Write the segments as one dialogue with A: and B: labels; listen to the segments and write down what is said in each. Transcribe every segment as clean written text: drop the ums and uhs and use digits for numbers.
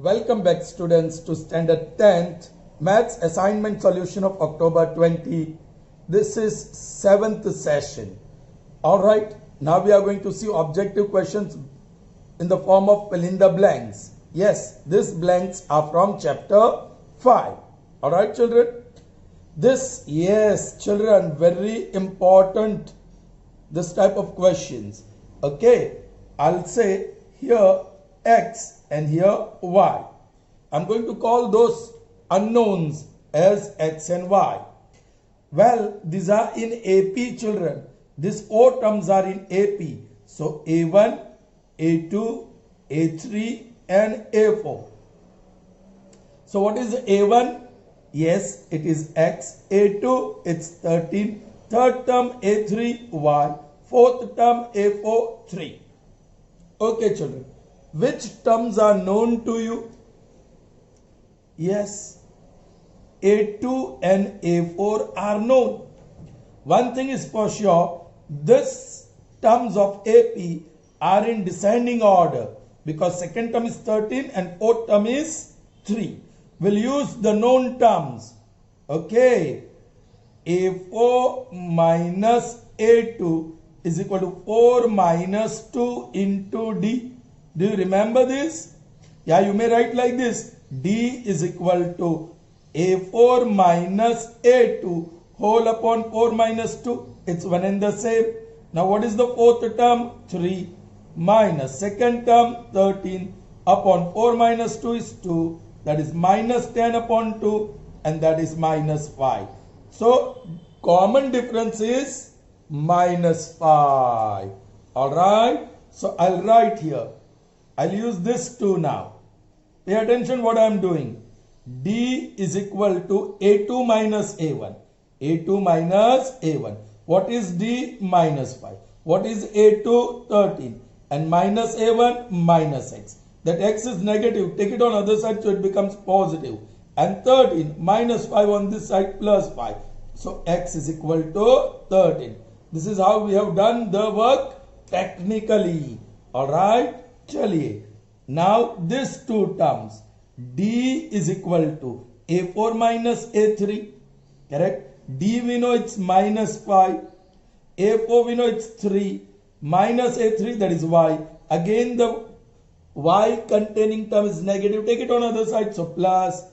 A: Welcome back students to standard 10th maths assignment solution of October 20. This is 7th session. Alright, now we are going to see objective questions in the form of fill in the blanks. Yes, these blanks are from chapter 5. Alright children, children, very important this type of questions. Okay, I'll say here X and here Y. I'm going to call those unknowns as X and Y. Well, these are in AP children. These four terms are in AP. So A1, A2, A3 and A4. So what is A1? Yes, it is X. A2, it's 13. Third term A3, Y. Fourth term A4, 3. Okay children. Which terms are known to you? Yes, A2 and A4 are known. One thing is for sure, these terms of AP are in descending order because second term is 13 and fourth term is 3. We'll use the known terms. Okay, A4 minus A2 is equal to 4 minus 2 into D. Do you remember this? Yeah, you may write like this. D is equal to A4 minus A2 whole upon 4 minus 2. It's one and the same. Now what is the fourth term? 3 minus second term 13 upon 4 minus 2 is 2. That is minus 10 upon 2 and that is minus 5. So common difference is minus 5. Alright. So I'll write here. I'll use this 2 now. Pay attention what I am doing. D is equal to A2 minus A1. A2 minus A1. What is D? Minus 5. What is A2? 13. And minus A1? Minus X. That X is negative. Take it on other side so it becomes positive. And 13 minus 5 on this side plus 5. So X is equal to 13. This is how we have done the work technically. Alright. चलिए, now these two terms, D is equal to A4 minus A3, correct? D we know it's minus 5, A4 we know it's 3, minus A3 that is Y. Again the Y containing term is negative, take it on other side, so plus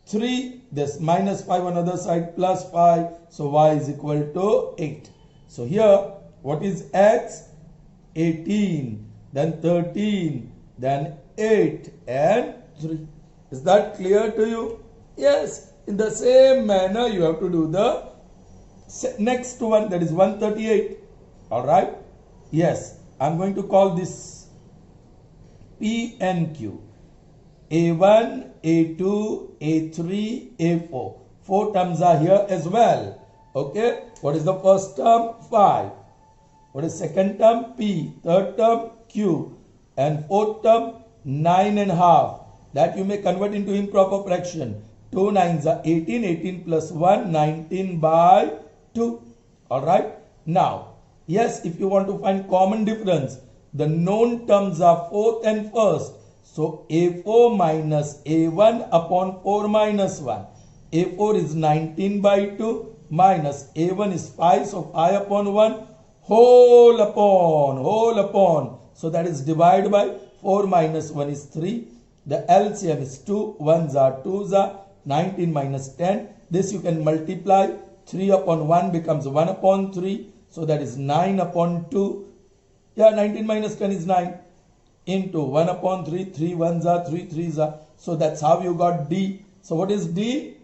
A: 3, this minus 5 on other side, plus 5, so Y is equal to 8. So here, what is X? 18. Then 13, then 8 and 3. Is that clear to you? Yes. In the same manner, you have to do the next one, that is 138. Alright? Yes. I'm going to call this P and Q. A1, A2, A3, A4. 4 terms are here as well. Okay? What is the first term? 5. What is second term? P. Third term? Q. And fourth term? 9.5. That you may convert into improper fraction. 2 9s are 18. 18 plus 1, 19 by 2. Alright. Now, yes, if you want to find common difference, the known terms are fourth and first. So, A4 minus A1 upon 4 minus 1. A4 is 19 by 2 minus A1 is 5. So, 5 upon 1 whole upon. So that is divided by 4 minus 1 is 3. The LCM is 2. 1s are 2s are 19 minus 10. This you can multiply. 3 upon 1 becomes 1 upon 3. So that is 9 upon 2. Yeah, 19 minus 10 is 9. Into 1 upon 3. 3 1s are 3 3s are. So that's how you got D. So what is D?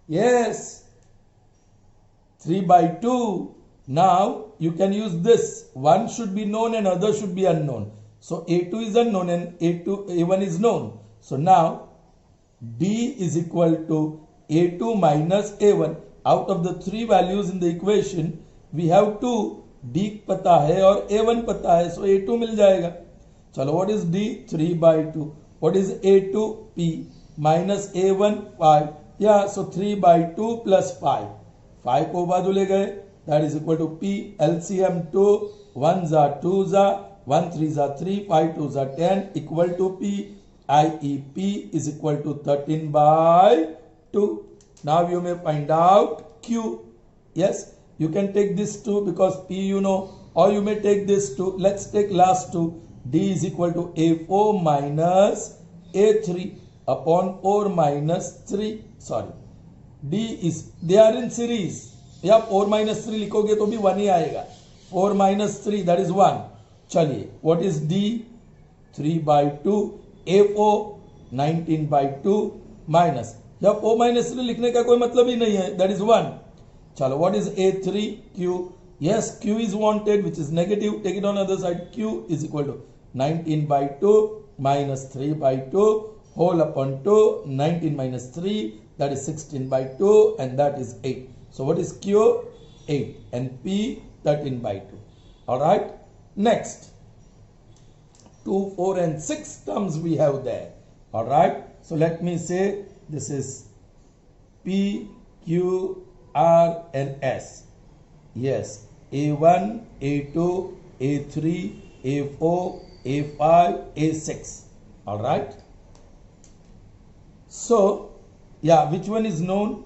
A: Yes. 3 by 2. Now, you can use this. One should be known and other should be unknown. So, A2 is unknown and A1 is known. So, now, D is equal to A2 minus A1. Out of the 3 values in the equation, we have 2. D पता है और A1 पता है. So, A2 मिल जाएगा. चलो, what is D? 3 by 2. What is A2? P minus A1? 5. Yeah, so 3 by 2 plus 5. 5 को बाजू ले गए. That is equal to P, LCM 2, 1s are 2s are, 1 3s are 3, 5 2s are 10, equal to P. IEP is equal to 13 by 2. Now you may find out Q. Yes, you can take this 2 because P you know, or you may take this 2. Let's take last 2. D is equal to A4 minus A3 upon 4 minus 3. Sorry, D is, they are in series. या 4 minus 3 लिखोगे तो भी 1 ही आएगा. 4 minus 3 that is 1. चलिए, what is D? 3 by 2. A4 19 by 2 minus, या 4 minus 3 लिखने का कोई मतलब ही नहीं है, that is 1. चलो, what is A3? Q. Yes, Q is wanted, which is negative. Take it on the other side. Q is equal to 19 by 2 minus 3 by 2 whole upon 2. 19 minus 3, that is 16 by 2, and that is 8. So what is Q? 8, and P 13 by 2. All right. Next, 2, 4, and 6 terms we have there. All right. So let me say this is P, Q, R, and S. Yes, A1, A2, A3, A4, A5, A6. All right. So, yeah, which one is known?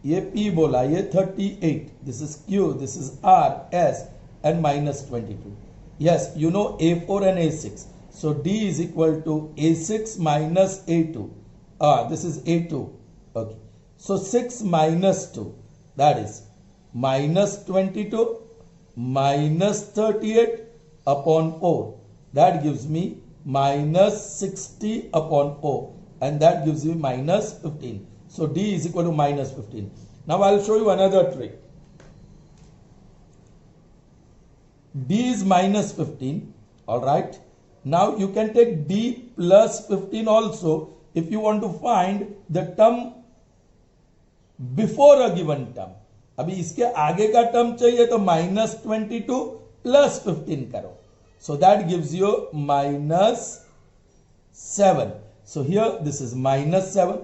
A: ये P बोला, ये 38. This is Q, this is R, S, and minus 22. Yes, you know A4 and A6. So D is equal to A6 minus A2. This is A2. Okay. So 6 minus 2, that is minus 22 minus 38 upon 4. That gives me minus 60 upon 4. And that gives me minus 15. So D is equal to minus 15. Now I'll show you another trick. D is minus 15. All right. Now you can take D plus 15 also if you want to find the term before a given term. अभी इसके आगे का term चाहिए तो minus 22 plus 15 करो. So that gives you minus 7. So here this is minus 7.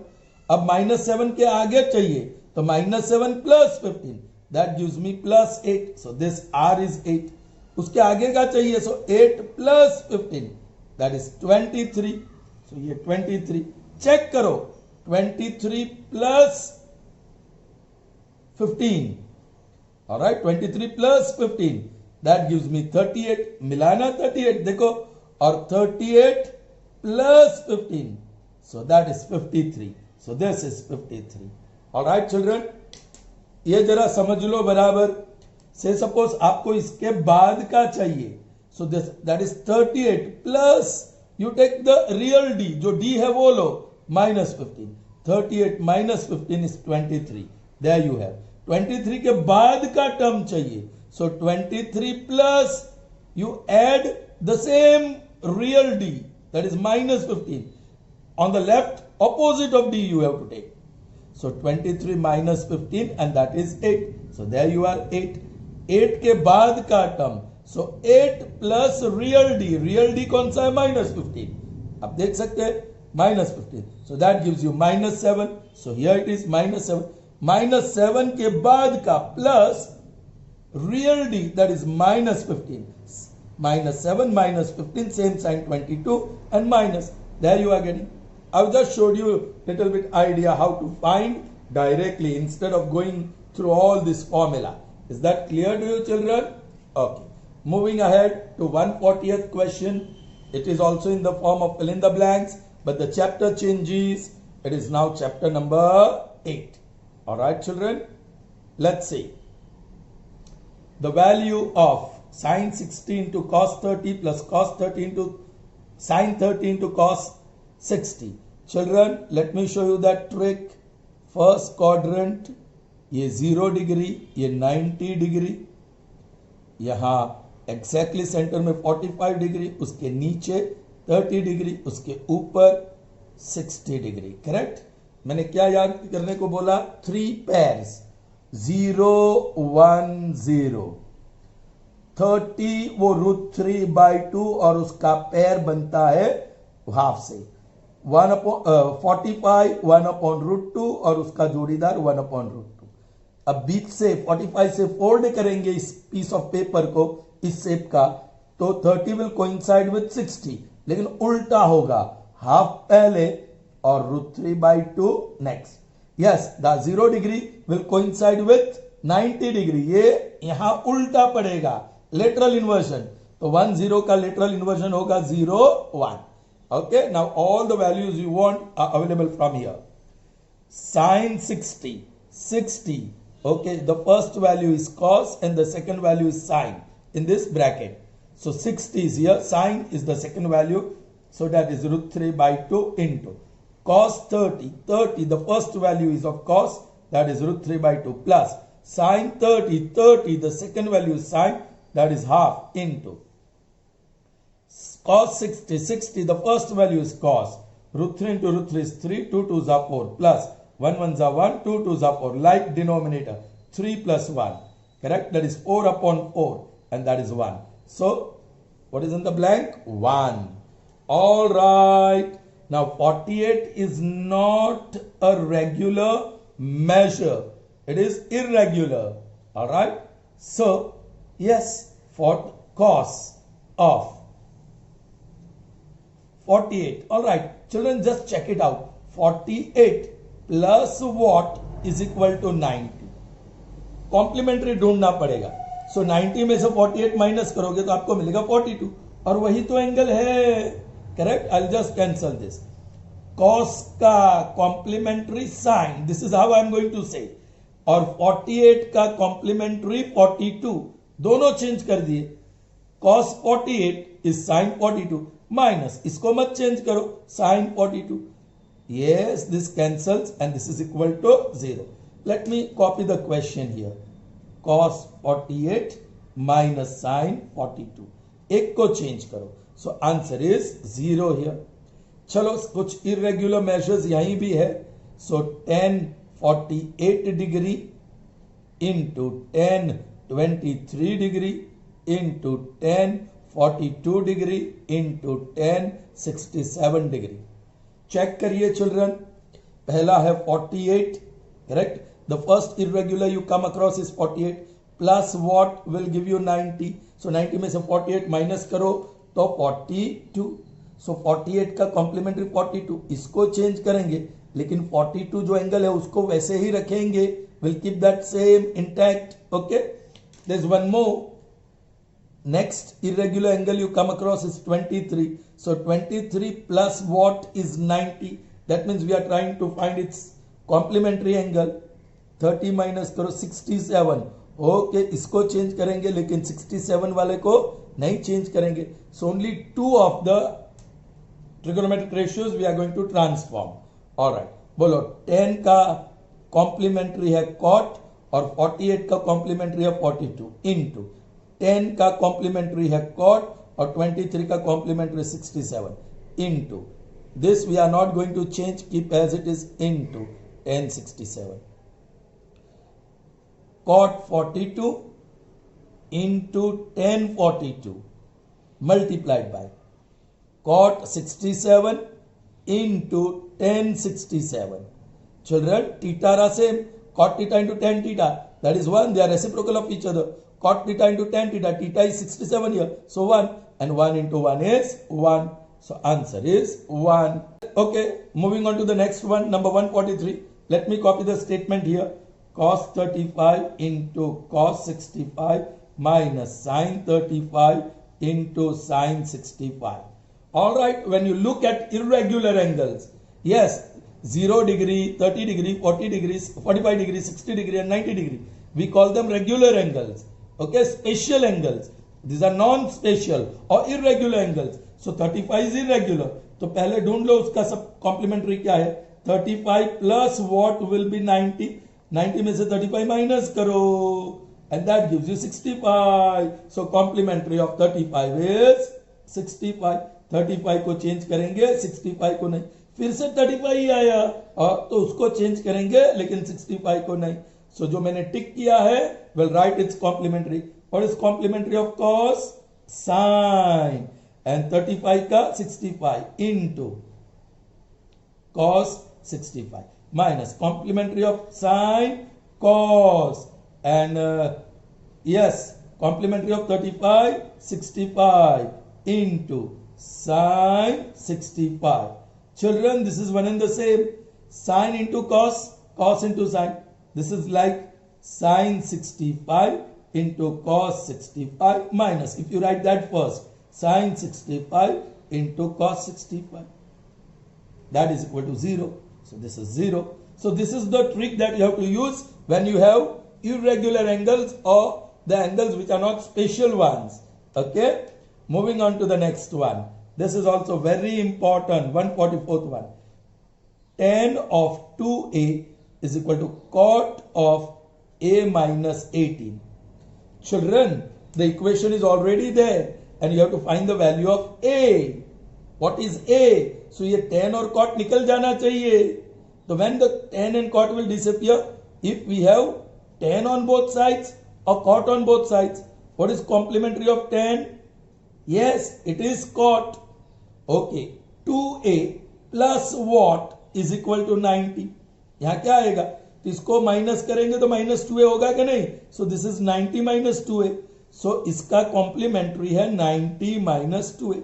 A: अब minus 7 के आगे चाहिए तो minus 7 plus 15. That gives me plus 8. So this R is 8. उसके आगे का चाहिए so 8 plus 15. That is 23. So ये 23. चेक करो 23 plus 15. Alright, 23 plus 15. That gives me 38. मिलाना 38 देखो, और 38 plus 15. So that is 53. So this is 53. Alright children, ये जरा समझ लो बराबर. Say suppose आपको इसके बाद का चाहिए. So this, that is 38 plus you take the real D. जो D है वो लो, minus 15. 38 minus 15 is 23. There you have. 23 के बाद का टर्म चाहिए. So 23 plus you add the same real D, that is minus 15. On the left opposite of D you have to take. So 23 minus 15 and that is 8. So there you are 8. 8 के बाद का term. So 8 plus real D. Real D कौन सा है? Minus 15. आप देख सकते हैं minus 15. So that gives you minus 7. So here it is minus 7. Minus 7 के बाद का plus real D, that is minus 15. Minus 7 minus 15, same sign 22 and minus. There you are getting. I've just showed you a little bit idea how to find directly instead of going through all this formula. Is that clear to you children? Okay. Moving ahead to 140th question. It is also in the form of fill in the blanks, but the chapter changes. It is now chapter number 8. Alright children, let's see. The value of sine 60 into cos 30 plus cos 30 into sine 30 into cos 60. Children, let me show you that trick. First quadrant, ये 0 degree, ये 90 degree, यहाँ exactly centre में 45 degree, उसके नीचे 30 degree, उसके ऊपर 60 degree. Correct? मैंने क्या याद करने को बोला? 3 pairs. 0 1 0. 30 वो √3/2 और उसका पेयर बनता है हाफ से. 45 1/√2 और उसका जोड़ीदार 1/√2. अब बीच से 45 से फोल्ड करेंगे इस पीस ऑफ पेपर को, इस शेप का, तो 30 विल कोइंसाइड विद 60, लेकिन उल्टा होगा. हाफ पहले और √3/2 next. Yes, the 0 degree will coincide with 90 degree. ये यहां उल्टा पड़ेगा, लेटरल इन्वर्जन. तो 1 0 का लेटरल इन्वर्जन होगा 0 1. Okay, now all the values you want are available from here. Sin 60, 60. Okay, the first value is cos and the second value is sin in this bracket. So 60 is here, sin is the second value, so that is √3/2 into cos 30. 30, the first value is of cos, that is √3/2 plus sin 30. 30, the second value is sin, that is half into cos 60. 60, the first value is cos. √3 into √3 is 3. 2 2s are 4 plus 1 1s are 1. 2 2s are 4. Like denominator. 3 plus 1. Correct? That is 4 upon 4. And that is 1. So, what is in the blank? 1. Alright. Now, 48 is not a regular measure. It is irregular. Alright. So, yes, for cos of 48. All right, children, just check it out. 48 plus what is equal to 90. Complementary ढूंढना पड़ेगा. सो 90 में से 48 minus करोगे तो आपको मिलेगा 42. और वही तो एंगल है. Correct. I just cancel this. Cos का complementary sine, this is how I am going to say. और 48 का कॉम्प्लीमेंट्री 42, दोनों चेंज कर दिए. कॉस 48 इज साइन 42 माइनस, इसको मत चेंज करो, sign 42. Yes, this cancels and this is equal to 0. Let me copy the question here. Cos 48 minus sin 42. एक को चेंज करो. So answer is 0 here. चलो, कुछ irregular measures यहीं भी है. So 10 48 degree into 10 23 degree into 10 42 degree into 10 67 degree. Check करिए children. पहला है 48. Correct. The first irregular you come across is 48 plus what will give you 90. सो 90 में से 48 माइनस करो तो 42. सो 48 का कॉम्प्लीमेंट्री 42, इसको चेंज करेंगे लेकिन 42 जो एंगल है उसको वैसे ही रखेंगे. Will keep that same intact. Okay. There is one more. Next irregular angle you come across is 23. So 23 plus what is 90? That means we are trying to find its complementary angle. 30 minus करो 67. Okay, इसको change करेंगे लेकिन 67 वाले को नहीं change करेंगे. So only two of the trigonometric ratios we are going to transform. Alright, बोलो 10 का complementary है cot और 48 का complementary है 42 into 10 का कॉम्प्लीमेंट्री है कॉट और 23 का complementary 67 into this we are not going to change, keep as it is into 1067. Cot 42 into 1042 multiplied by cot 67 into 1067. Children, theta are same. Cot theta into tan theta, that is 1. They are reciprocal of each other. Cot theta into tan theta, theta is 67 here, so 1 and 1 into 1 is 1. So answer is 1. Okay, moving on to the next one, number 143. Let me copy the statement here. Cos 35 into cos 65 minus sin 35 into sin 65. All right, when you look at irregular angles, yes, 0 degree, 30 degree, 40 degrees, 45 degree, 60 degree and 90 degree, we call them regular angles. Okay, special angles. These are non-special or irregular angles. So 35 is irregular. तो पहले ढूंढ लो उसका सब complementary क्या है. 35 plus what will be 90. 90 में से 35 minus करो and that gives you 65. So complementary of 35 is 65. 35 को चेंज करेंगे, 65 को नहीं. फिर से 35 ही आया और तो उसको चेंज करेंगे लेकिन 65 को नहीं. So जो मैंने टिक किया है will write its complementary. What is complementary of cos? Sin. And 35 का 65 into cos 65 minus complementary of sin cos and yes, complementary of 35 65 into sin 65. Children, this is one and the same. Sine into cos, cos into sine. This is like sine 65 into cos 65 minus, if you write that first, sine 65 into cos 65. That is equal to 0. So this is 0. So this is the trick that you have to use when you have irregular angles or the angles which are not special ones. Okay. Moving on to the next one. This is also very important. 144th one. Tan of 2a is equal to cot of a minus 18. Children, the equation is already there and you have to find the value of a. What is a? So ये tan और cot निकल जाना चाहिए. So when the tan and cot will disappear, if we have tan on both sides or cot on both sides, what is complementary of tan? Yes, it is cot. Okay, 2a plus what is equal to 90. यहाँ क्या आएगा? तो इसको minus करेंगे तो minus 2a होगा कि नहीं? So this is 90 minus 2a. So इसका complementary है 90 minus 2a.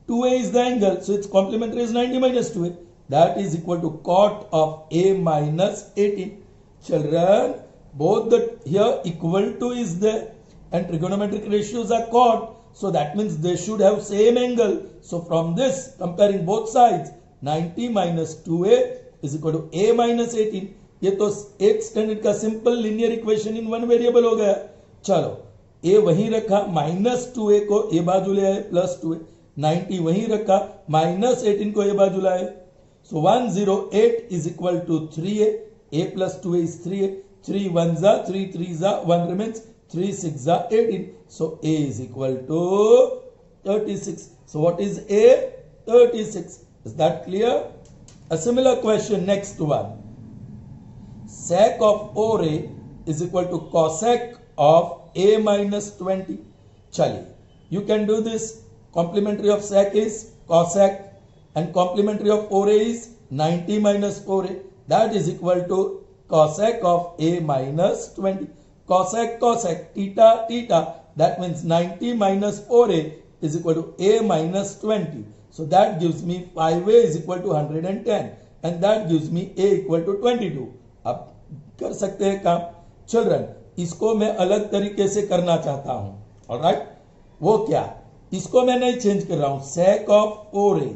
A: 2a is the angle, so its complementary is 90 minus 2a. That is equal to cot of a minus 18. Children, both the here equal to is there and trigonometric ratios are cot. So that means they should have same angle. So from this, comparing both sides, 90 minus 2a is equal to a minus 18. ये तो एक standard का simple linear equation in one variable हो गया. चलो a वहीं रखा, minus 2a को a बाजू ले आए, प्लस 2a. 90 वहीं रखा, माइनस 18 को a बाजू लाए. So 108 is equal to 3a. a plus 2a is 3a. 3 1s are 3 3s are 1 remains. 3 6s are 18. So a is equal to 36. So what is a? 36. Is that clear? A similar question, next one. Sec of OA is equal to cosec of a minus 20. Chaliye, you can do this. Complementary of sec is cosec and complementary of OA is 90 minus 4a. That is equal to cosec of a minus 20. Cosec, cosec, theta, theta. That means 90 minus 4a is equal to a minus 20. So that gives me 5a is equal to 110 and that gives me a equal to 22. अब कर सकते हैं काम. Children, इसको मैं अलग तरीके से करना चाहता हूं. ऑलराइट, वो क्या? इसको मैं नहीं चेंज कर रहा हूं. sec of 4a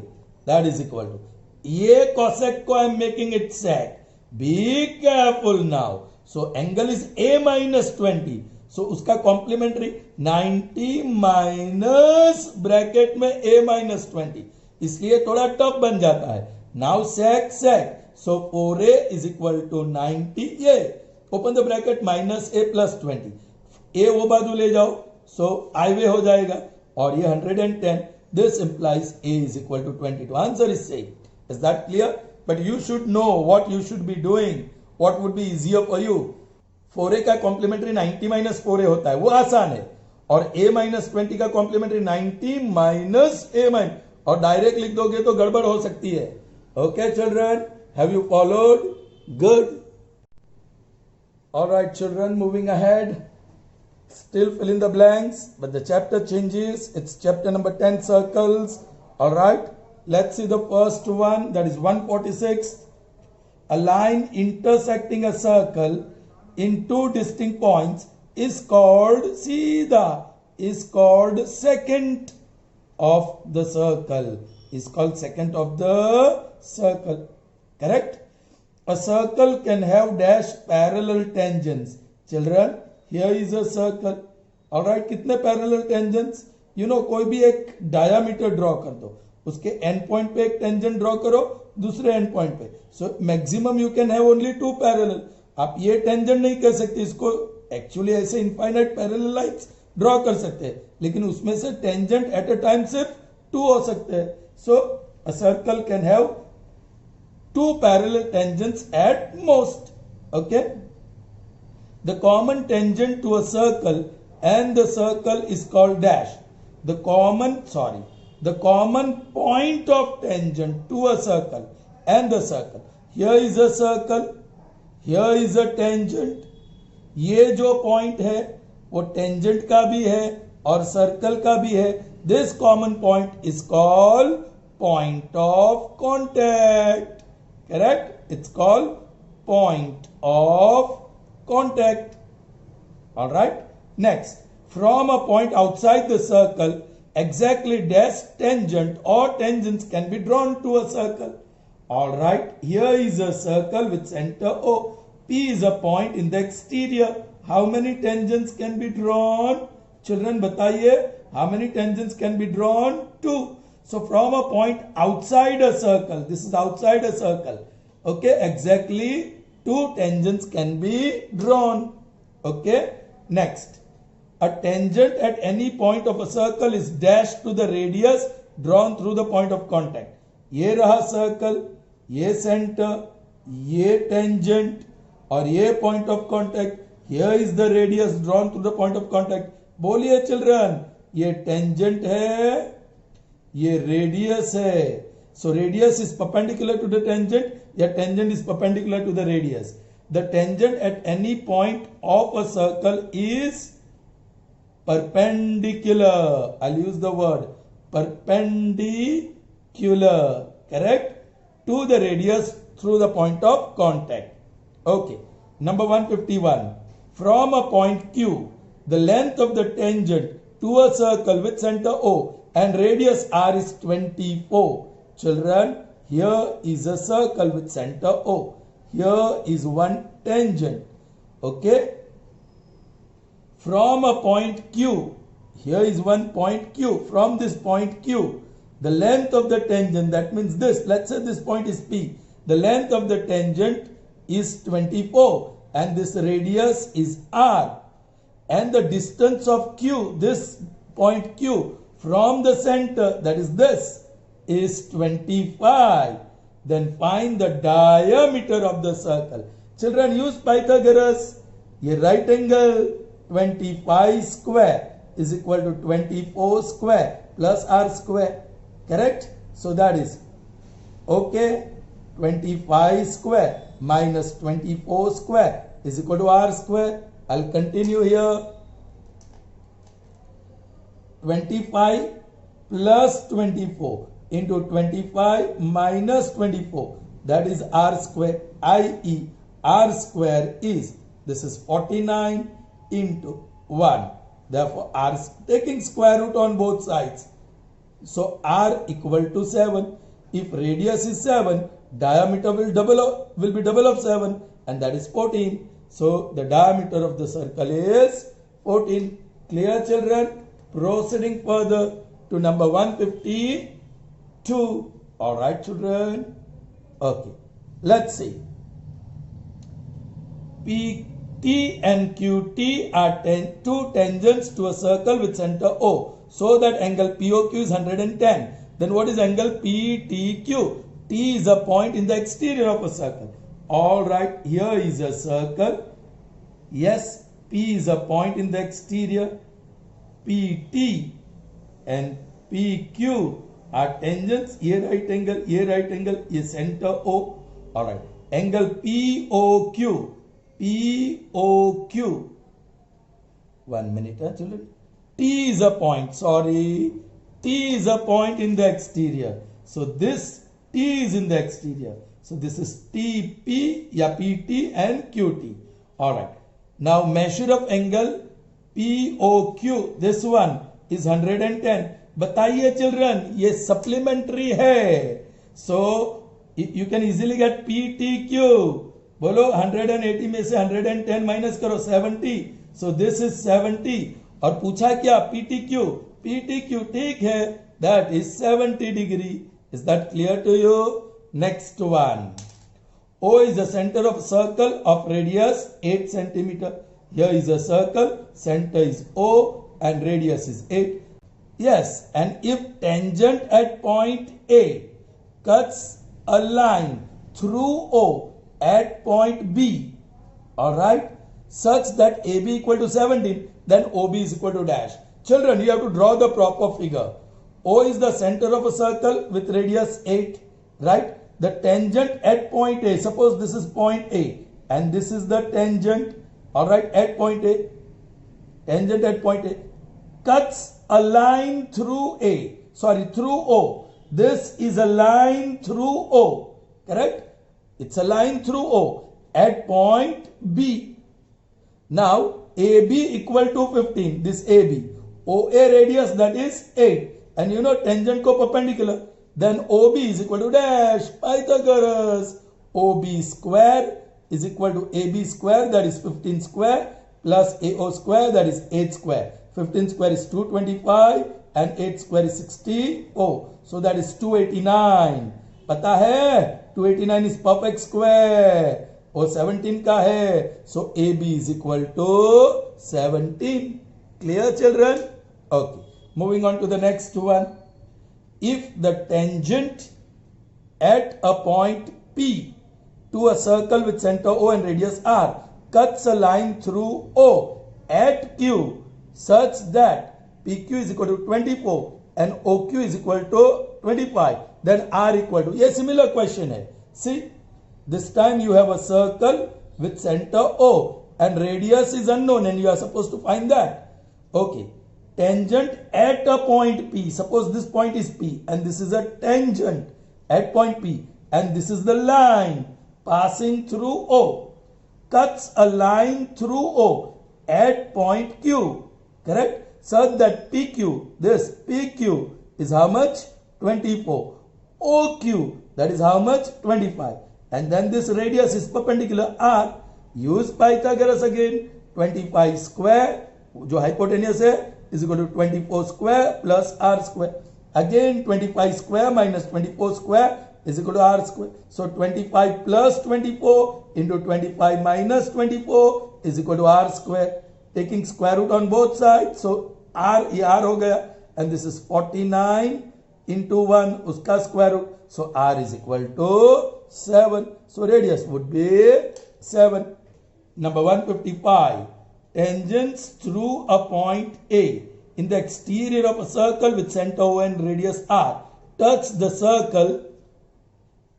A: that is equal to ये cosec को I am making it sec. Be careful now. So angle is a minus 20. So उसका कॉम्प्लीमेंट्री 90 माइनस ब्रैकेट में a minus 20. इसलिए थोड़ा टफ बन जाता है. Now sec sec. So 4a is equal to 90a. Open the bracket minus a plus 20. a वो बाजू ले जाओ. So I way हो जाएगा और ये 110. This implies a is equal to 22. Answer is same. Is that clear? But you should know what you should be doing. What would be easier for you? 4a का complementary 90 minus 4a होता है, वो आसान है. और a minus 20 का complementary 90 minus a minus, और direct लिख दोगे तो गड़बड़ हो सकती है. Okay children, have you followed? Good. Alright children, moving ahead. Still fill in the blanks, but the chapter changes. It's chapter number 10, circles. Alright, let's see the first one, that is 146. A line intersecting a circle in two distinct points is called Sida, is called secant of the circle, is called secant of the circle. Correct? A circle can have dash parallel tangents. Children, here is a circle. Alright, कितने parallel tangents? You know, कोई भी एक diameter draw कर दो, उसके end point पे एक tangent draw करो, दूसरे end point पे. So maximum you can have only two parallel. आप ये tangent नहीं कर सकते, इसको actually ऐसे infinite parallel lines draw कर सकते हैं, लेकिन उसमें से tangent at a time सिर्फ two हो सकते हैं. So a circle can have two parallel tangents at most. Okay. The common tangent to a circle and the circle is called dash. The common point of tangent to a circle and the circle. Here is a circle, here is a tangent. ये जो point है वो tangent का भी है और circle का भी है. This common point is called point of contact. Correct? It's called point of contact. Alright? Next, from a point outside the circle, exactly dash tangent or tangents can be drawn to a circle. Alright, here is a circle with center O. P is a point in the exterior. How many tangents can be drawn? Children, bataiye, how many tangents can be drawn? 2. So from a point outside a circle, this is outside a circle. Okay, exactly 2 tangents can be drawn. Okay, next. A tangent at any point of a circle is dashed to the radius drawn through the point of contact. ये रहा circle, ये centre, ये tangent और ये point of contact. Here is the radius drawn through the point of contact. बोलिए children, ये tangent है, ये रेडियस है. So radius is perpendicular to the tangent या tangent is perpendicular to the radius. The tangent at any point of a circle is perpendicular. I'll use the word perpendicular, correct, to the radius through the point of contact. Okay, number 151. From a point Q, the length of the tangent to a circle with center O and radius R is 24. Children, here is a circle with center O. Here is one tangent. Okay. From a point Q, here is one point Q. From this point Q, the length of the tangent, that means this, let's say this point is P. The length of the tangent is 24 and this radius is R. And the distance of Q, this point Q, from the center, that is this, is 25. Then find the diameter of the circle. Children, use Pythagoras. ये right angle 25 square is equal to 24 square plus R square. Correct? So that is, okay, 25 square minus 24 square is equal to R square. I'll continue here. 25 plus 24 into 25 minus 24, that is R square, i.e. R square is, this is 49 into 1. Therefore, R taking square root on both sides. So, R equal to 7. If radius is 7, diameter will be double of 7 and that is 14. So, the diameter of the circle is 14. Clear, children? Proceeding further to number 152. Alright, children? Okay. Let's see. T and QT are 2 tangents to a circle with center O, so that angle POQ is 110. Then what is angle PTQ? T is a point in the exterior of a circle. Alright, here is a circle. Yes, P is a point in the exterior. PT and PQ are tangents. Here right angle, here center O. Alright, angle POQ. POQ. 1 minute, children. T is a point, T is a point in the exterior. So this T is in the exterior. So this is TP, yeah, PT and QT. Alright. Now measure of angle POQ. This one is 110. बताइए children, ये supplementary है. So you can easily get PTQ. बोलो 180 में से 110 minus करो 70. So this is 70. और पूछा क्या? PTQ. PTQ ठीक है, that is 70 degree. Is that clear to you? Next one. O is the center of a circle of radius 8 centimeter. Here is a circle, center is O and radius is 8. Yes, and if tangent at point A cuts a line through O at point B, alright, such that AB equal to 17, then OB is equal to dash. Children, you have to draw the proper figure. O is the center of a circle with radius 8, right? The tangent at point A, suppose this is point A and this is the tangent, alright, at point A, tangent at point A, cuts a line through through O. this is a line through O, correct? It's a line through O at point B. Now, AB equal to 15, this AB. OA radius, that is 8. And you know tangent ko perpendicular. Then OB is equal to dash, Pythagoras. OB square is equal to AB square, that is 15 square, plus AO square, that is 8 square. 15 square is 225 and 8 square is 60. Oh, so that is 289. पता है 289 is perfect square और 17 का है. So AB is equal to 17. Clear, children? Okay. Moving on to the next one. If the tangent at a point P to a circle with center O and radius R cuts a line through O at Q such that PQ is equal to 24 and OQ is equal to 25, then R equal to, ये similar question है. See, this time you have a circle with center O and radius is unknown and you are supposed to find that. Okay, tangent at a point P, suppose this point is P and this is a tangent at point P and this is the line passing through O, cuts a line through O at point Q, correct? Such that PQ, this PQ is how much? 24. OQ, that is how much? 25. And then this radius is perpendicular R. Use Pythagoras again. 25 square, जो hypotenuse है, is equal to 24 square plus R square. Again 25 square minus 24 square is equal to R square. So 25 plus 24 into 25 minus 24 is equal to R square. Taking square root on both sides. So R, ये R हो गया. And this is 49 into 1, उसका square root. So R is equal to 7. So radius would be 7. Number 155. Tangents through a point A in the exterior of a circle with center O and radius R touch the circle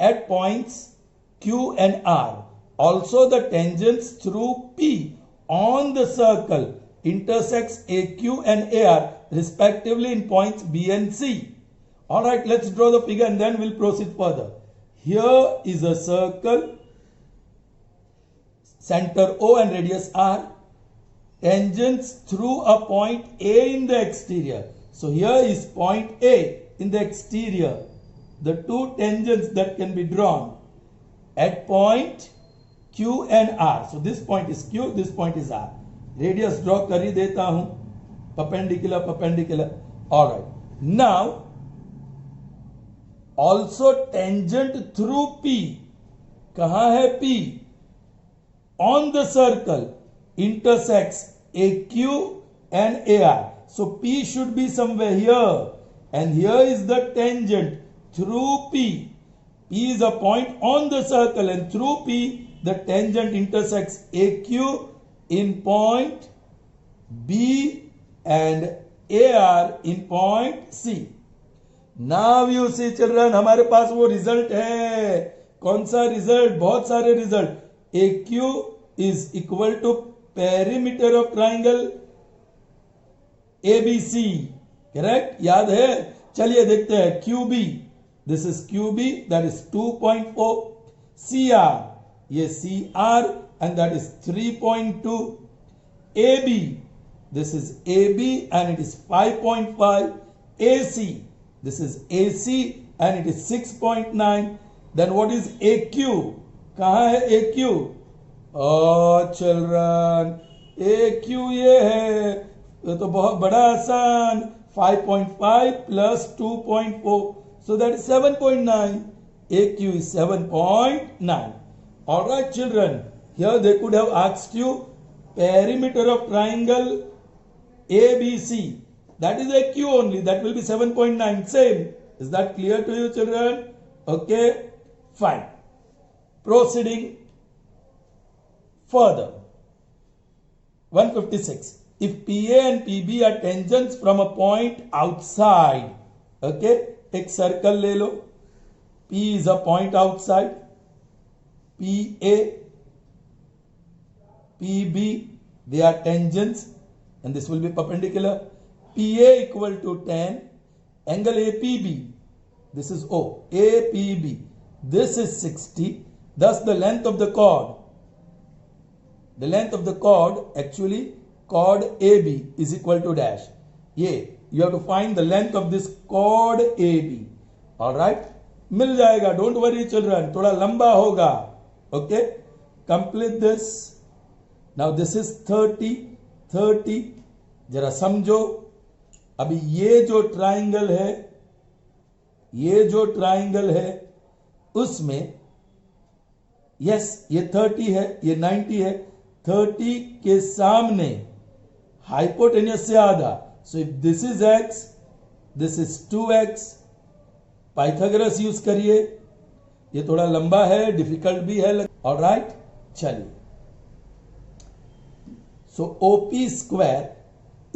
A: at points Q and R. Also the tangents through P on the circle intersects AQ and AR respectively in points B and C. Alright, let's draw the figure and then we'll proceed further. Here is a circle, center O and radius R, tangents through a point A in the exterior. So here is point A in the exterior. The two tangents that can be drawn at point Q and R. So this point is Q, this point is R. Radius draw कर ही देता हूं. Perpendicular, perpendicular. Alright. Now, also tangent through P. कहाँ है P? On the circle intersects AQ and AR. So P should be somewhere here. And here is the tangent through P. P is a point on the circle and through P the tangent intersects AQ in point B and AR in point C. Now you see children, हमारे पास वो result है. कौन सा result? बहुत सारे result. AQ is equal to perimeter of triangle ABC. Correct? याद है? चलिए देखते हैं. QB. This is QB, that is 2.4. CR. ये CR and that is 3.2. AB. This is AB and it is 5.5. AC. This is AC and it is 6.9. Then what is AQ? कहाँ है AQ? Oh children, AQ ये है. ये तो बहुत बड़ा आसान. 5.5 plus 2.4. So that is 7.9. AQ is 7.9. Alright children, here they could have asked you perimeter of triangle ABC. That is AQ only. That will be 7.9. Same. Is that clear to you children? Okay. Fine. Proceeding further. 156. If PA and PB are tangents from a point outside. Okay. एक circle ले लो. P is a point outside. PA, PB, they are tangents and this will be perpendicular. PA equal to tan, angle APB this is O, APB, this is 60, thus the length of the chord actually chord AB is equal to dash. ये you have to find the length of this chord AB. All right, मिल जाएगा, don't worry children, थोड़ा लंबा होगा. Okay, complete this. Now this is 30, 30. जरा समझो. अभी ये जो ट्राइंगल है, उसमें यस ये 30 है, ये 90 है. 30 के सामने हाइपोटेन्यूस से आधा. So if this is x, this is 2x. Pythagoras use करिए. ये थोड़ा लंबा है, डिफिकल्ट भी है. ऑलराइट, चलिए. सो OP square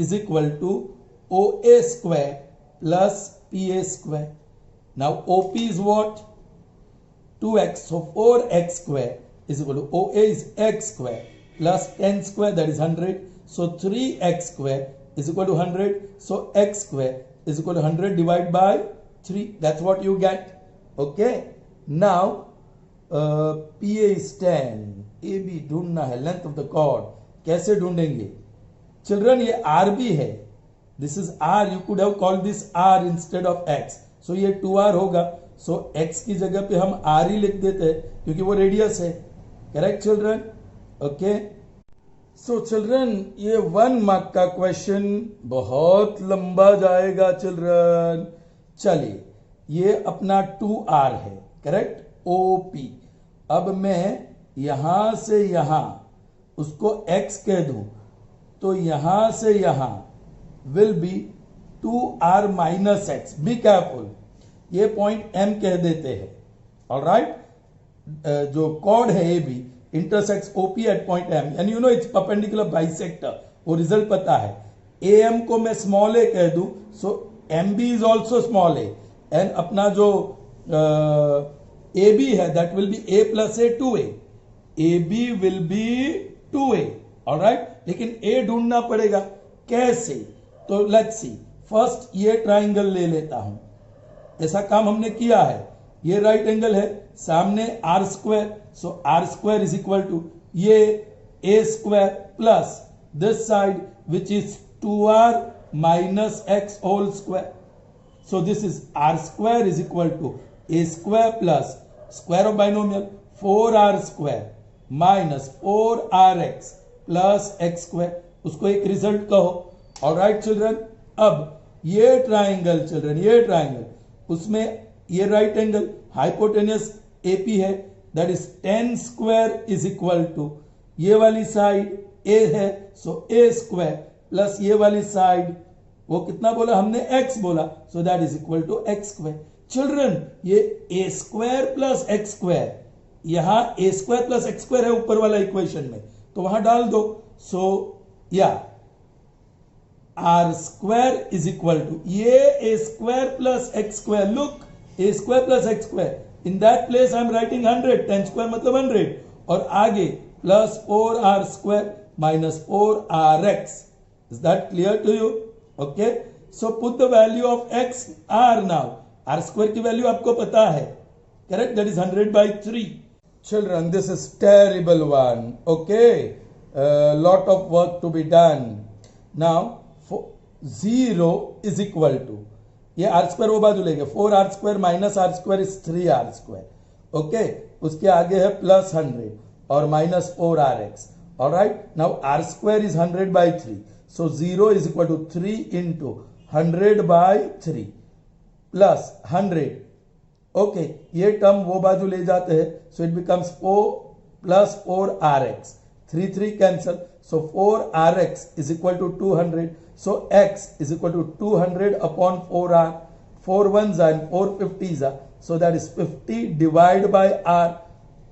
A: is equal to OA square plus PA square. Now OP is what? 2x. So 4x square is equal to OA is x square plus 10 square, that is 100. So 3x square is equal to 100. So x square is equal to 100 divided by 3. That's what you get. Okay. Now PA is 10. AB ढूंढना है, length of the chord. कैसे ढूंढेंगे? Children ये R भी है. This is R. You could have called this R instead of X. So ये 2r होगा. सो x की जगह पे हम r ही लिख देते हैं क्योंकि वो रेडियस है. Correct children? Okay. So children ये 1 मार्क का क्वेश्चन बहुत लंबा जाएगा चिल्ड्रन. चलिए, ये अपना 2r है. करेक्ट? OP. अब मैं यहां से यहां उसको x कह दूं तो यहां से यहां will be 2r minus x. Be careful. ये पॉइंट M कह देते हैं. ऑलराइट, जो कॉर्ड है AB intersects OP at point M and you know it's perpendicular bisector. वो रिजल्ट पता है. AM को मैं स्मॉल a कह दूं, so MB is also small a. And अपना जो AB है that will be a plus a 2a. AB will be 2a. Alright, लेकिन a ढूंढना पड़ेगा. कैसे? तो लेट्स सी. फर्स्ट ये ट्राइंगल ले लेता हूं. ऐसा काम हमने किया है. ये राइट एंगल है, सामने r square. So r square is equal to ये a square plus this side which is 2r minus x whole square. So this is r square is equal to a square plus square of binomial 4r square minus 4rx plus x square. उसको एक result कहो. Alright children, अब ये triangle children, ये triangle, उसमें ये right angle hypotenuse AP है, that is 10 square is equal to ये वाली साइड A है, सो A स्क्वायर प्लस ये वाली साइड वो कितना बोला हमने? x बोला. So that is equal to x square. Children ये A square plus x square, यहां A square plus x square है ऊपर वाला इक्वेशन में, तो वहां डाल दो. सो या r square is equal to ये a square plus x square. Look, a square plus x square. In that place I am writing 100. 10 square मतलब 100. और आगे plus 4r square minus 4rx. Is that clear to you? Okay. So put the value of x r now. r square की value आपको पता है. Correct? That is 100/3. Children, this is terrible one. Okay, lot of work to be done. Now 0 is equal to ये r square वो बाजू लेंगे 4r square minus r square is 3r square. Okay, उसके आगे है प्लस 100 और minus 4rx. Alright, now r square is 100/3. So 0 is equal to 3 into 100/3 plus 100. Okay, ये term वो बाजू ले जाते हैं, so it becomes 4 plus 4rx. 3 cancel. So 4rx is equal to 200. So x is equal to 200 upon 4r. 4 1s and 4 50s. So that is 50 divide by r.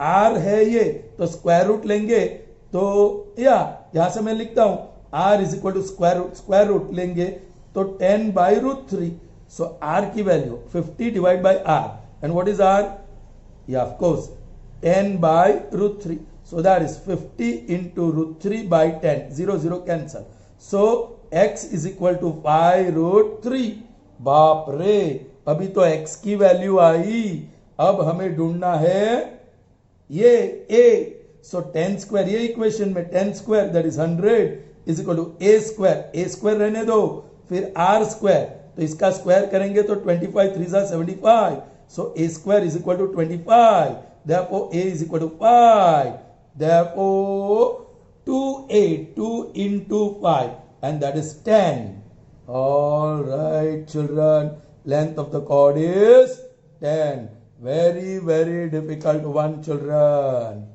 A: r है ये, तो square root लेंगे. तो या यहां से मैं लिखता हूं r is equal to square root लेंगे तो 10/√3. सो r की value 50 divide by r. And what is r? Yeah, of course, 10/√3. So that is 50 into √3/10. 0 0 cancel. So x is equal to 5√3. बाप रे, अभी तो x की वैल्यू आई, अब हमें ढूंढना है ये a. सो 10 स्क्वायर, ये इक्वेशन में 10 square that is 100 is equal to a square. a square रहने दो, फिर r स्क्वायर, तो इसका स्क्वायर करेंगे तो 25 3 75. So a square is equal to 25. therefore a is equal to 5. therefore 2a, 2 into 5, and that is 10. All right, children, length of the chord is 10. Very, very difficult one, children.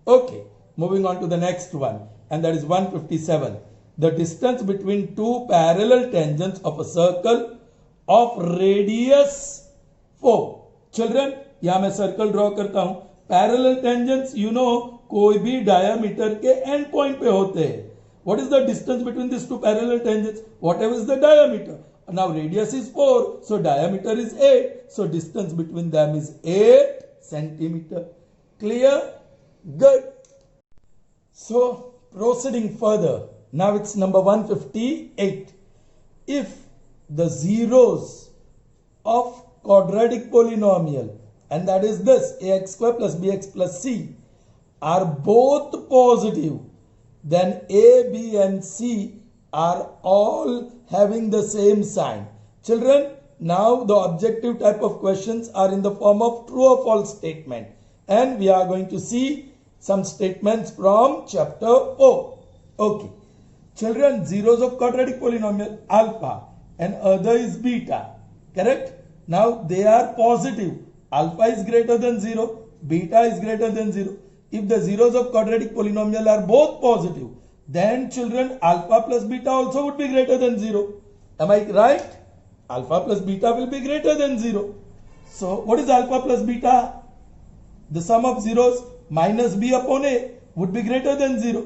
A: Okay, moving on to the next one, and that is 157. The distance between two parallel tangents of a circle of radius 4. Children, यहां मैं circle draw करता हूं. Parallel tangents you know कोई भी diameter के and point पे होते हैं. What is the distance between this two parallel tangents? Whatever is the diameter. Now radius is 4, so diameter is 8, so distance between them is 8 centimetre. Clear? Good. So proceeding further, now it's number 158. If the zeros of quadratic polynomial, and that is this ax square plus bx plus c, are both positive, then a, b and c are all having the same sign. Children, now the objective type of questions are in the form of true or false statement, and we are going to see some statements from chapter 4. Okay. Children, zeros of quadratic polynomial alpha and other is beta. Correct? Now they are positive. Alpha is greater than 0. Beta is greater than 0. If the zeros of quadratic polynomial are both positive, then children, alpha plus beta also would be greater than 0. Am I right? Alpha plus beta will be greater than 0. So what is alpha plus beta? The sum of zeros minus b upon a would be greater than 0.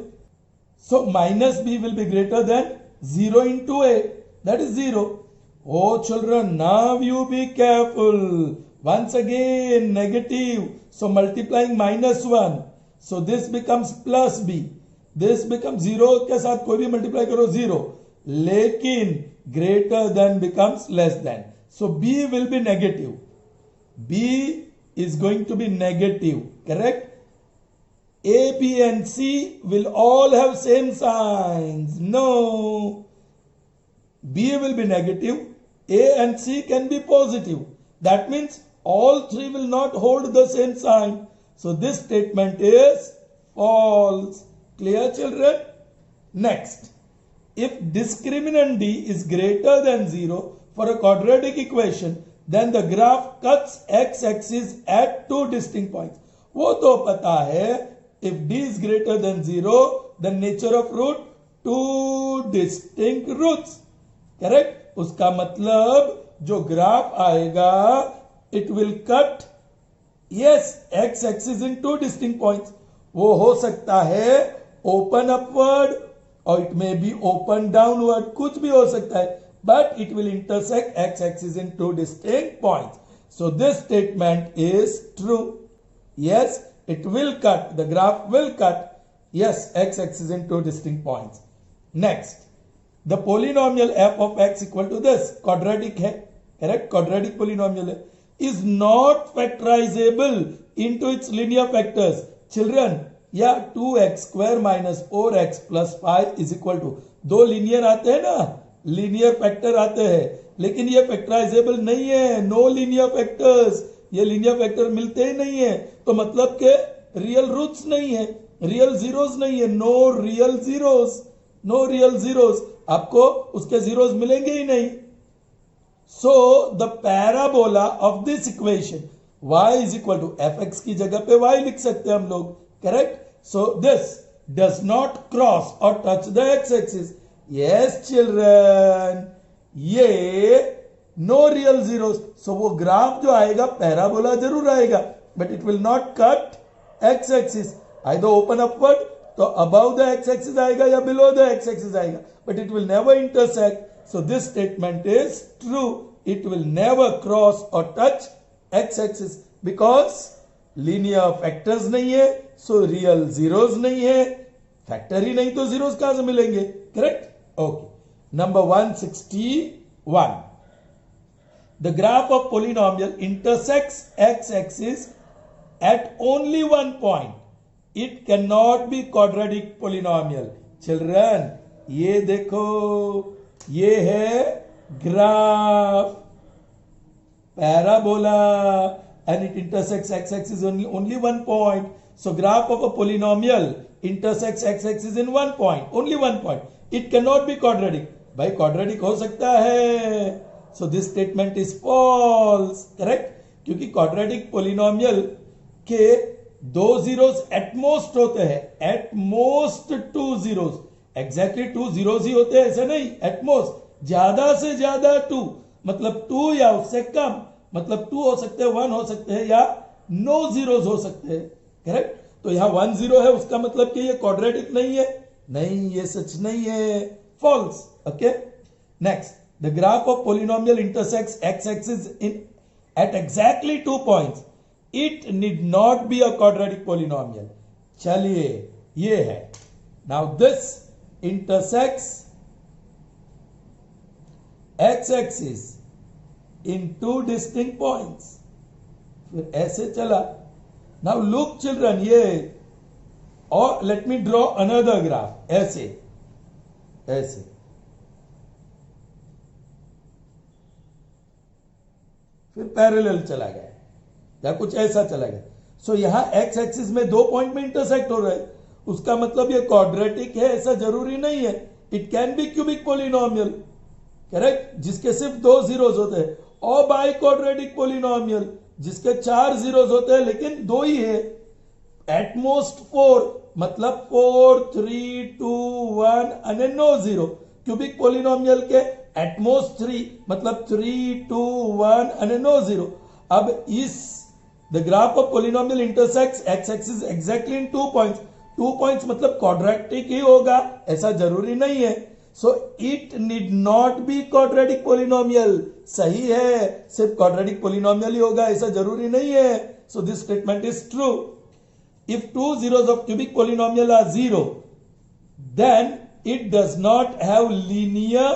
A: So minus b will be greater than 0 into a, that is 0. Oh children, now you be careful. Once again negative, so multiplying minus 1, so this becomes plus b. This becomes 0 के साथ कोई भी multiply करो 0, लेकिन greater than becomes less than, so b will be negative. B is going to be negative, correct? A, B and C will all have same signs. No. B will be negative. A and C can be positive. That means all three will not hold the same sign. So this statement is false. Clear, children? Next. If discriminant D is greater than 0 for a quadratic equation, then the graph cuts x-axis at two distinct points. वो तो पता है. If d is greater than 0, the nature of root, two distinct roots. Correct? उसका मतलब जो graph आएगा, it will cut, yes, x axis in two distinct points. वो हो सकता है open upward or it may be open downward, कुछ भी हो सकता है, but it will intersect x axis in two distinct points. So this statement is true. Yes, it will cut, the graph will cut, yes, x axis in two distinct points. Next, the polynomial f of x equal to this, quadratic है, correct? Quadratic polynomial है, is not factorizable into its linear factors. Children, yeah, 2x square minus 4x plus 5 is equal to, दो linear आते हैं ना, linear factor आते हैं, लेकिन ये factorizable नहीं है, no linear factors, ये लीनियर फैक्टर मिलते ही नहीं है, तो मतलब के रियल रूट्स नहीं है, रियल जीरोस नहीं है, no real zeros, no real zeros, आपको उसके जीरोस मिलेंगे ही नहीं. So the parabola of this equation y is equal to fx की जगह पे y लिख सकते हैं हम लोग, correct? So this does not cross और touch the x axis. Yes children, ये नो रियल जीरोस, सो वो ग्राफ जो आएगा पैराबोला जरूर आएगा, but it will not cut X axis. Either open upward, तो अबव द एक्स एक्सिस आएगा या बिलो द एक्स एक्सिस आएगा, but it will never intersect. So this statement is true. It will never cross और touch X axis because linear factors नहीं है, so real zeros नहीं है. Factor ही नहीं तो जीरोस कहां से मिलेंगे, correct? Okay. Number 161. the graph of polynomial intersects x-axis at only one point. It cannot be quadratic polynomial. Children, ये देखो, ये है graph parabola and it intersects x-axis only one point. So graph of a polynomial intersects x-axis in one point, only one point. It cannot be quadratic. भाई quadratic हो सकता है. So this statement is false. Correct? क्योंकि quadratic polynomial के दो zeros at most होते हैं. At most two zeros. Exactly two zeros ही होते हैं, ऐसा नहीं. At most ज्यादा से ज्यादा टू, मतलब टू या उससे कम, मतलब टू हो सकते हैं, वन हो सकते हैं, या नो जीरोस हो सकते हैं. करेक्ट? तो यहां 1 0 है, उसका मतलब कि ये क्वाड्रेटिक नहीं है. नहीं, ये सच नहीं है. False. Okay. Next, the graph of polynomial intersects x axis in at exactly 2 points. It need not be a quadratic polynomial. चलिए, ये है. Now this intersects x axis in two distinct points. फिर ऐसे चला. Now look children, ये, और let me draw another graph. ऐसे ऐसे फिर पैरेलल चला गया या कुछ ऐसा चला गया. सो यहां एक्स एक्सिस में दो पॉइंट में इंटरसेक्ट हो रहा है. उसका मतलब ये क्वाड्रेटिक है ऐसा जरूरी नहीं है. It can be cubic polynomial. Correct? जिसके सिर्फ दो जीरोस होते हैं. और बाई क्वाड्रेटिक पोलिनोमियल जिसके 4 जीरोस होते हैं लेकिन दो ही है. एटमोस्ट 4, मतलब 4 3 2 1 અને नो जीरो. क्यूबिक पोलिनोमियल के एटमोस्ट 3, मतलब 3 2 1 અને नो जीरो. अब इस the graph of polynomial intersects x axis exactly in 2 points. 2 points मतलब क्वाड्रेटिक ही होगा ऐसा जरूरी नहीं है. So it need not be quadratic polynomial. सही है, सिर्फ क्वाड्रेटिक पोलिनोमियल ही होगा ऐसा जरूरी नहीं है. So this statement is true. If two zeros of cubic polynomial are zero, then it does not have linear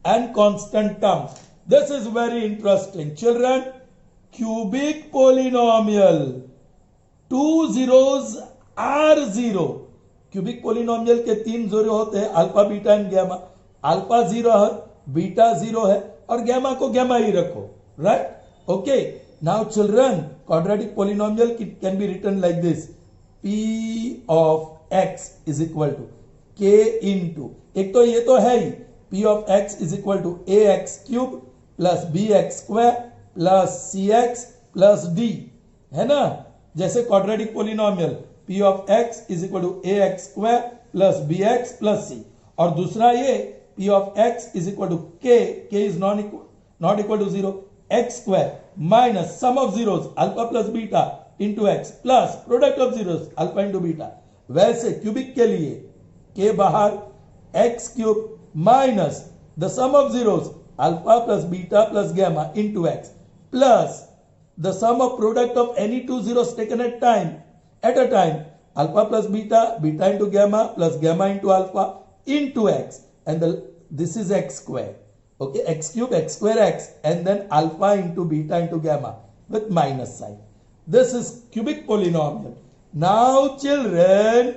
A: and constant terms. This is very interesting children. Cubic polynomial, two zeros are zero. Cubic polynomial के 3 zero होते हैं, alpha beta and gamma. Alpha zero है, beta zero है, और gamma को gamma ही रखो. Right? Okay. Now children, quadratic polynomial can be written like this. P of X is equal to K into, एक तो ये तो है ही, P of X is equal to A X cube plus B X square plus C X plus D. है ना? जैसे quadratic polynomial P of x is equal to ax square plus bx plus c. और दूसरा ये P of x is equal to k is not equal to 0, x square minus sum of zeros alpha plus beta into x plus product of zeros alpha into beta. वैसे cubic के लिए k बाहर, x cube minus the sum of zeros alpha plus beta plus gamma into x plus the sum of product of any two zeros taken at a time, alpha plus beta, beta into gamma plus gamma into alpha into x, and this is x square. Okay, x cube, x square x, and then alpha into beta into gamma with minus sign. This is cubic polynomial. Now children,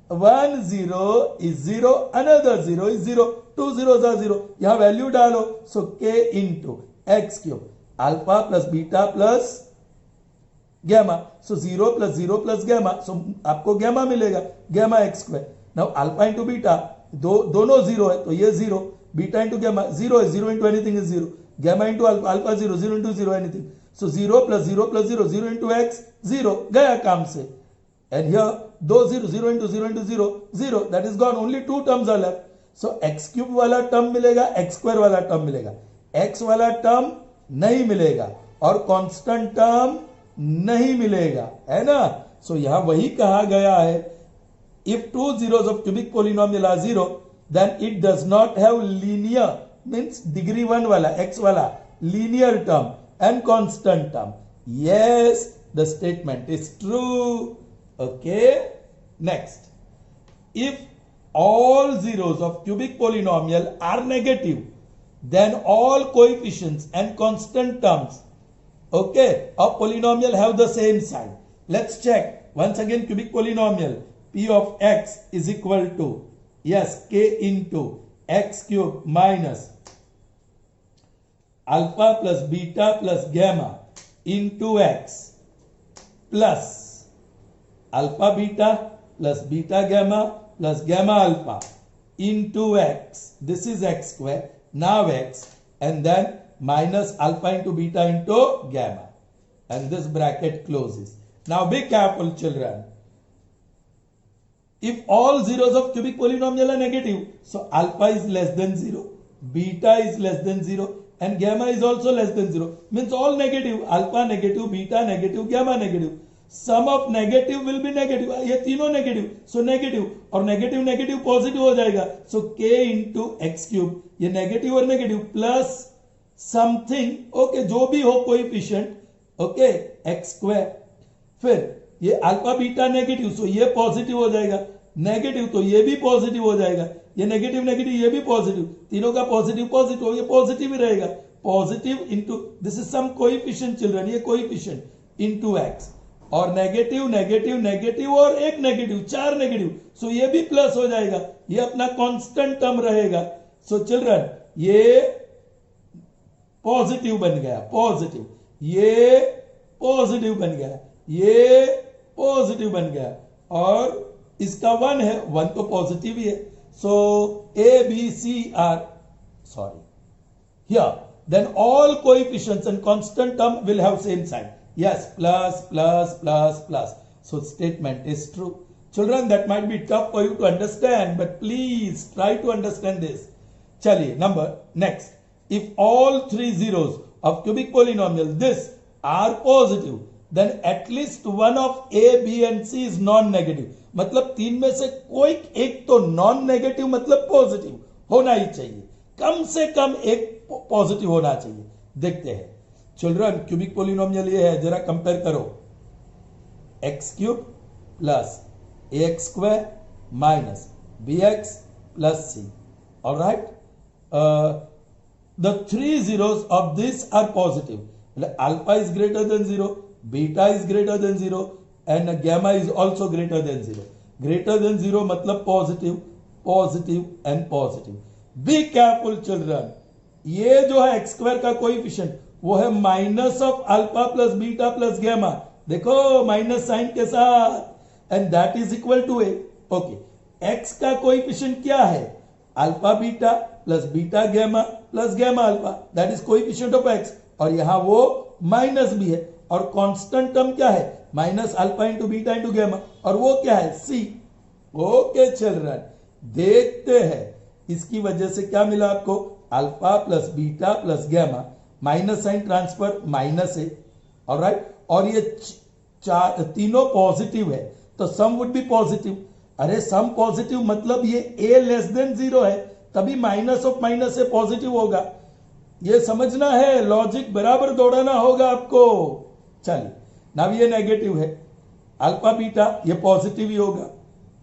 A: 1 0 is 0, another 0 is 0, two zeros are 0. यहाँ value डालो, so k into x cube, alpha plus beta plus gamma. So 0 plus gamma, सो आपको gamma मिलेगा, gamma X square. Now alpha into beta, दोनों zero है तो ये zero. Beta into gamma, zero है, zero into anything is zero. Gamma into alpha, alpha zero, zero into zero anything. So 0 plus 0, zero into X, zero, गया काम से. And here दो zero, zero into zero, zero, that is gone. Only 2 terms are left. So x cube वाला term मिलेगा, x square वाला term मिलेगा, x वाला term नहीं मिलेगा, और कांस्टेंट टर्म नहीं मिलेगा. है ना? सो यहां वही कहा गया है, if two zeros of cubic polynomial are zero, then it does not have linear, means degree 1 वाला, एक्स वाला linear term and constant term. Yes, the statement is true. Okay. Next, if all zeros of cubic polynomial are negative, then all coefficients and constant terms, okay, of polynomial have the same sign. Let's check once again. Cubic polynomial p of x is equal to, yes, k into x cube minus alpha plus beta plus gamma into x plus alpha beta plus beta gamma plus gamma alpha into x. This is x square, now x, and then minus alpha into beta into gamma, and this bracket closes. Now be careful, children. If all zeros of cubic polynomial are negative, so alpha is less than 0, beta is less than 0, and gamma is also less than 0. Means all negative, alpha negative, beta negative, gamma negative. Sum of negative will be negative. ये तीनों negative, so negative, और negative negative positive हो जाएगा. So k into x cube, ये negative और negative plus something, okay, जो भी हो coefficient, okay, x square. फिर ये अल्फा बीटा नेगेटिव, सो ये पॉजिटिव हो जाएगा, नेगेटिव तो ये भी पॉजिटिव हो जाएगा, ये नेगेटिव नेगेटिव ये भी पॉजिटिव, तीनों का पॉजिटिव पॉजिटिव, ये पॉजिटिव ही रहेगा. Positive into this is some coefficient children, ये कोएफिशिएंट इंटू एक्स, और नेगेटिव नेगेटिव नेगेटिव और एक नेगेटिव, चार नेगेटिव, सो ये भी प्लस हो जाएगा, ये अपना कांस्टेंट टर्म रहेगा. सो चिल्ड्रन ये पॉजिटिव बन गया, पॉजिटिव, ये पॉजिटिव बन गया, ये पॉजिटिव बन गया, और इसका 1 है, 1 तो पॉजिटिव ही है. So A B C are, sorry, here then all coefficients and constant term will have same sign. Yes, plus, plus, plus, plus. So statement is true. Children, that might be tough for you to understand, but please try to understand this. Chaliye, next. If all three zeros of cubic polynomial this are positive, then at least one of A, B and C is non-negative. मतलब तीन में से कोई एक तो non-negative मतलब positive होना ही चाहिए, कम से कम एक positive होना चाहिए. देखते हैं चिल्ड्रन, क्यूबिक पोलिनोमियल ये है, जरा कंपेयर करो. X cube plus a x square minus b x plus c. Alright, the three zeros of this are positive. Alpha is greater than 0, beta is greater than 0 and gamma is also greater than 0. Greater than 0 मतलब positive, positive and positive. Be careful children, ये जो है x square का coefficient वो है minus of alpha plus beta plus gamma. देखो minus sign के साथ, and that is equal to a. Okay, x का कोएफिशिएंट क्या है? Alpha beta plus beta gamma plus gamma alpha, that is coefficient of x, और यहां वो minus भी है. और कांस्टेंट टर्म क्या है? Minus alpha into beta into gamma, और वो क्या है? सी. ओके चिल्ड्रन, देखते हैं इसकी वजह से क्या मिला आपको. Alpha plus beta plus gamma, minus sign transfer minus है, ऑलराइट, और ये तीनों पॉजिटिव है, तो सम वुड बी पॉजिटिव. अरे सम पॉजिटिव मतलब ये a लेस देन 0 है, तभी माइनस ऑफ माइनस से पॉजिटिव होगा. ये समझना है, लॉजिक बराबर दौड़ाना होगा आपको. चलिए, नाउ ये नेगेटिव है, अल्फा बीटा ये पॉजिटिव ही होगा,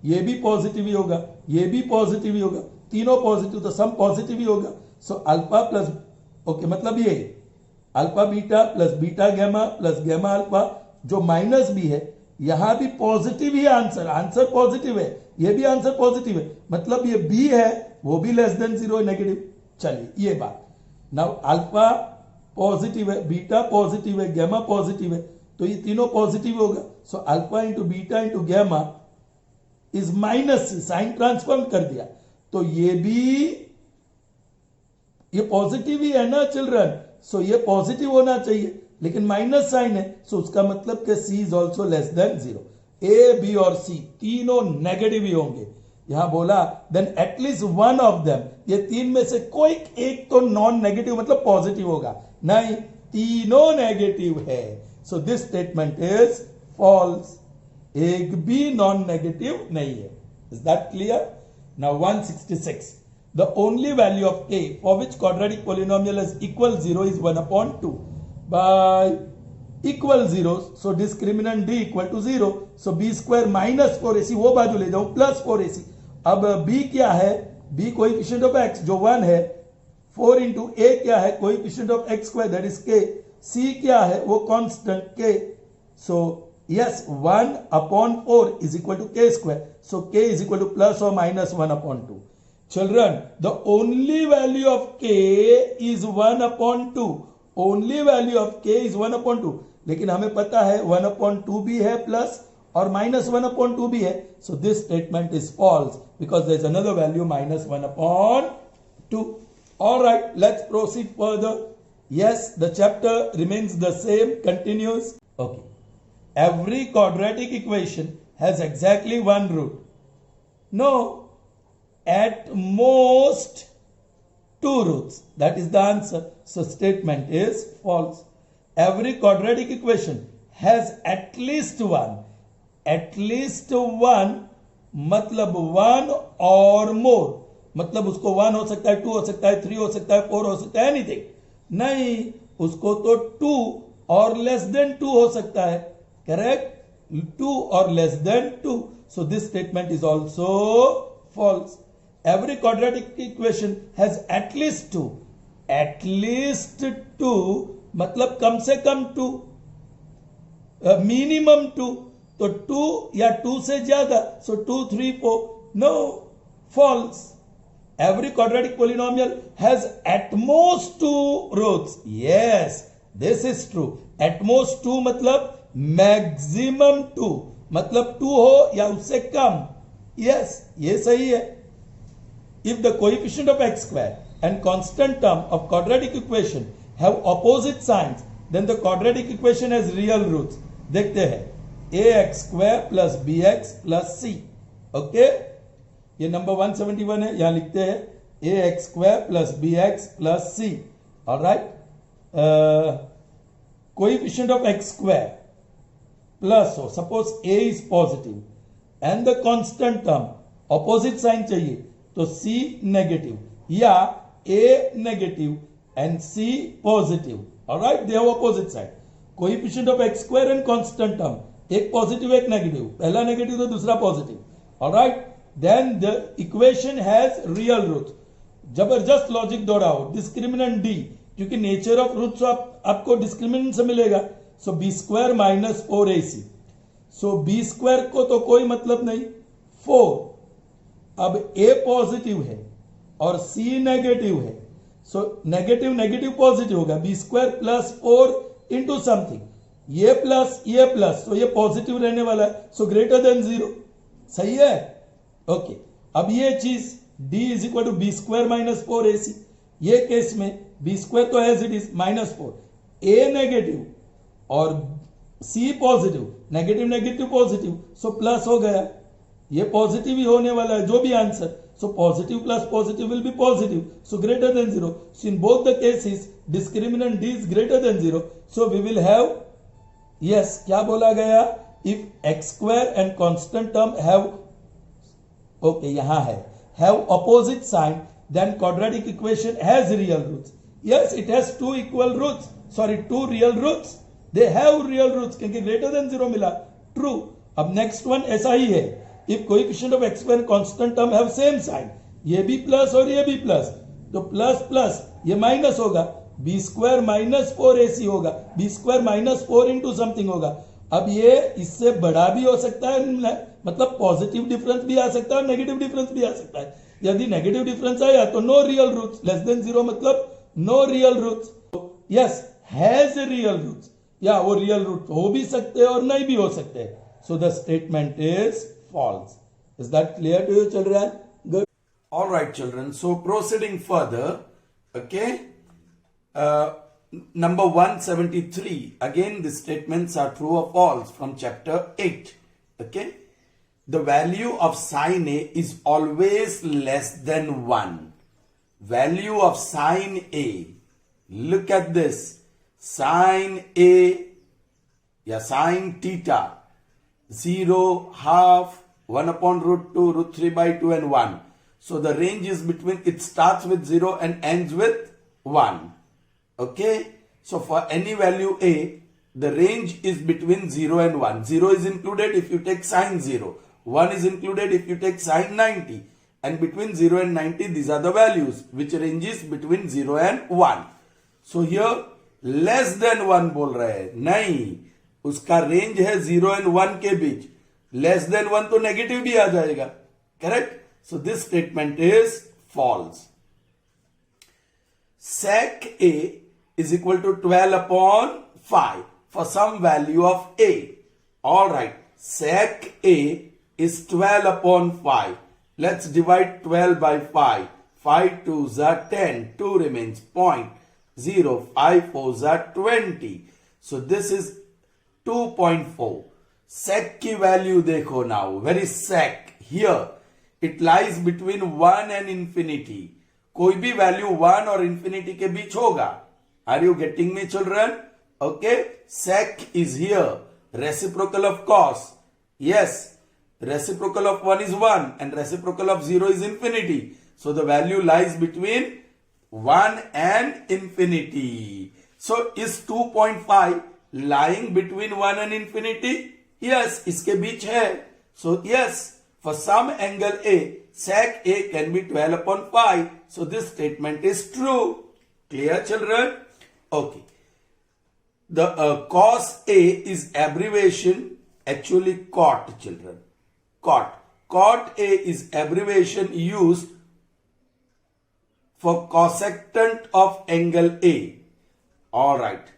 A: ये भी पॉजिटिव ही होगा, ये भी पॉजिटिव ही होगा, तीनों पॉजिटिव, तो सम पॉजिटिव ही होगा. सो अल्फा प्लस, ओके, मतलब ये alpha beta plus beta gamma plus gamma alpha, जो माइनस भी है, यहां भी पॉजिटिव ही आंसर, आंसर पॉजिटिव है, ये भी आंसर पॉजिटिव है, मतलब ये बी है वो भी लेस देन 0 नेगेटिव. चलिए ये बात. नाउ अल्फा पॉजिटिव है, बीटा पॉजिटिव है, गैमा पॉजिटिव है, तो ये तीनों पॉजिटिव होगा. So alpha into beta into gamma is minus c, sign transform कर दिया, तो ये भी ये पॉजिटिव ही है ना चिल्ड्रन. सो ये पॉजिटिव होना चाहिए, लेकिन माइनस साइन है, सो उसका मतलब कि C is also less than 0. A, B और सी तीनों नेगेटिव ही होंगे. यहां बोला then at least one of them, ये तीन में से कोई एक तो नॉन नेगेटिव मतलब पॉजिटिव होगा. नहीं, तीनों नेगेटिव है. So this statement is false. एक भी नॉन नेगेटिव नहीं है. Is that clear? Now 166. The only value of a for which quadratic polynomial is equal 0 is 1 upon 2. By equal 0, so discriminant d equal to 0. So b square minus 4ac, वो बाजू ले जाऊं, plus 4ac. अब b क्या है? b coefficient of x जो 1 है, 4 into a क्या है, coefficient of x square that is k, c क्या है वो constant k, so yes 1 upon 4 is equal to k square, so k is equal to plus और minus 1 upon 2. Children, the only value of k is 1 upon 2. Only value of k is 1 upon 2. लेकिन हमें पता है 1 upon 2 भी है plus और minus 1 upon 2 भी है. So this statement is false because there is another value minus 1 upon 2. Alright, let's proceed further. Yes, the chapter remains the same, continues. Okay. Every quadratic equation has exactly one root. No. At most 2 roots. That is the answer. So statement is false. Every quadratic equation has at least one. At least one मतलब one or more. मतलब उसको 1 हो सकता है, 2 हो सकता है, 3 हो सकता है, 4 हो सकता है, एनीथिंग. नहीं, उसको तो 2 और लेस देन 2 हो सकता है. करेक्ट? 2 और less than 2. So this statement is also false. Every quadratic equation has at least 2. At least 2 मतलब कम से कम 2, मिनिमम 2. तो 2 या 2 से ज्यादा, so 2, 3, 4. No, false. Every quadratic polynomial has at most 2 roots. Yes, this is true. At most 2 मतलब maximum 2 मतलब 2 हो या उससे कम. Yes, ये सही है. If the coefficient of x square and constant term of quadratic equation have opposite signs, then the quadratic equation has real roots. देखते हैं ax square plus bx plus c. Okay, ये नंबर 171 है, यहां लिखते हैं ax square plus bx plus c. Alright, coefficient of x square plus हो, suppose a is positive and the constant term opposite sign चाहिए तो C नेगेटिव या A negative and C positive. Alright, they have opposite side. Coefficient of x square and constant term, एक positive एक negative, पहला negative तो दूसरा positive. Alright, then the equation has real roots. जबरदस्त logic दौड़ाओ. Discriminant D, क्योंकि nature of roots आपको discriminant से मिलेगा. So B square minus 4ac. So B square को तो कोई मतलब नहीं, 4. अब a पॉजिटिव है और c नेगेटिव है, सो नेगेटिव नेगेटिव पॉजिटिव होगा. B square plus 4 into something, ये प्लस, तो ये पॉजिटिव रहने वाला है, सो ग्रेटर देन 0. सही है? ओके. अब ये चीज d is equal to B square minus 4ac. ये केस में बी स्क्वायर तो as it is minus 4, a negative और c positive, negative negative positive, so plus हो गया. ये पॉजिटिव ही होने वाला है जो भी answer. So positive plus positive will be positive, so greater than 0. So in both the cases discriminant d is greater than 0. So we will have, yes, क्या बोला गया, if x square and constant term have, okay यहां है, have opposite sign, then quadratic equation has real roots. Yes, it has 2 equal roots, sorry 2 real roots. They have real roots क्योंकि greater than 0 मिला. True. अब next one ऐसा ही है. If coefficient of x square and constant term have same sign, ये भी plus और ये भी प्लस, तो प्लस प्लस ये माइनस होगा, बी स्क्वायर माइनस 4ac होगा, B square minus 4 into something होगा. अब ये इससे बड़ा भी हो सकता है, मतलब पॉजिटिव डिफरेंस भी आ सकता है और नेगेटिव डिफरेंस भी आ सकता है. यदि नेगेटिव डिफरेंस आया तो no real roots, less than 0 मतलब no real roots. Yes, has real roots, या वो रियल रूट हो भी सकते हैं और नहीं भी हो सकते. So the statement is false. Is that clear to you, children? Good. All right, children. So proceeding further, okay. Number 173. Again, the statements are true or false from chapter 8. Okay. The value of sin A is always less than 1. Value of sin A. Look at this. Sin A, yeah, sin theta. 0, half, 1 upon root 2, root 3 by 2 and 1. So the range is between, it starts with 0 and ends with 1. Okay. So for any value A, the range is between 0 and 1. 0 is included if you take sine 0. 1 is included if you take sine 90. and between 0 and 90 these are the values which ranges between 0 and 1. So here less than 1 बोल रहा है, नहीं, उसका range है 0 and 1 के बीच. Less than 1 तो negative भी आ जाएगा, correct? So this statement is false. Sec A is equal to 12 upon 5 for some value of A. Alright, sec A is 12 upon 5. Let's divide 12 by 5. 5 2s are 10. 2 remains 0.0. 5 4s are 20. So this is 2.4. Sec की value देखो now. Where is sec? Here. It lies between 1 and infinity. कोई भी value 1 और infinity के बीच होगा. Are you getting me, children? Okay. Sec is here. Reciprocal of cos. Yes. Reciprocal of 1 is 1 and reciprocal of 0 is infinity. So the value lies between 1 and infinity. So is 2.5 lying between 1 and infinity? Yes, इसके बीच है. So yes, for some angle A, sec A can be 12 upon 5. So this statement is true. Clear, children? Okay. The cos A is abbreviation, actually cot, children. Cot. Cot A is abbreviation used for cosecant of angle A. Alright.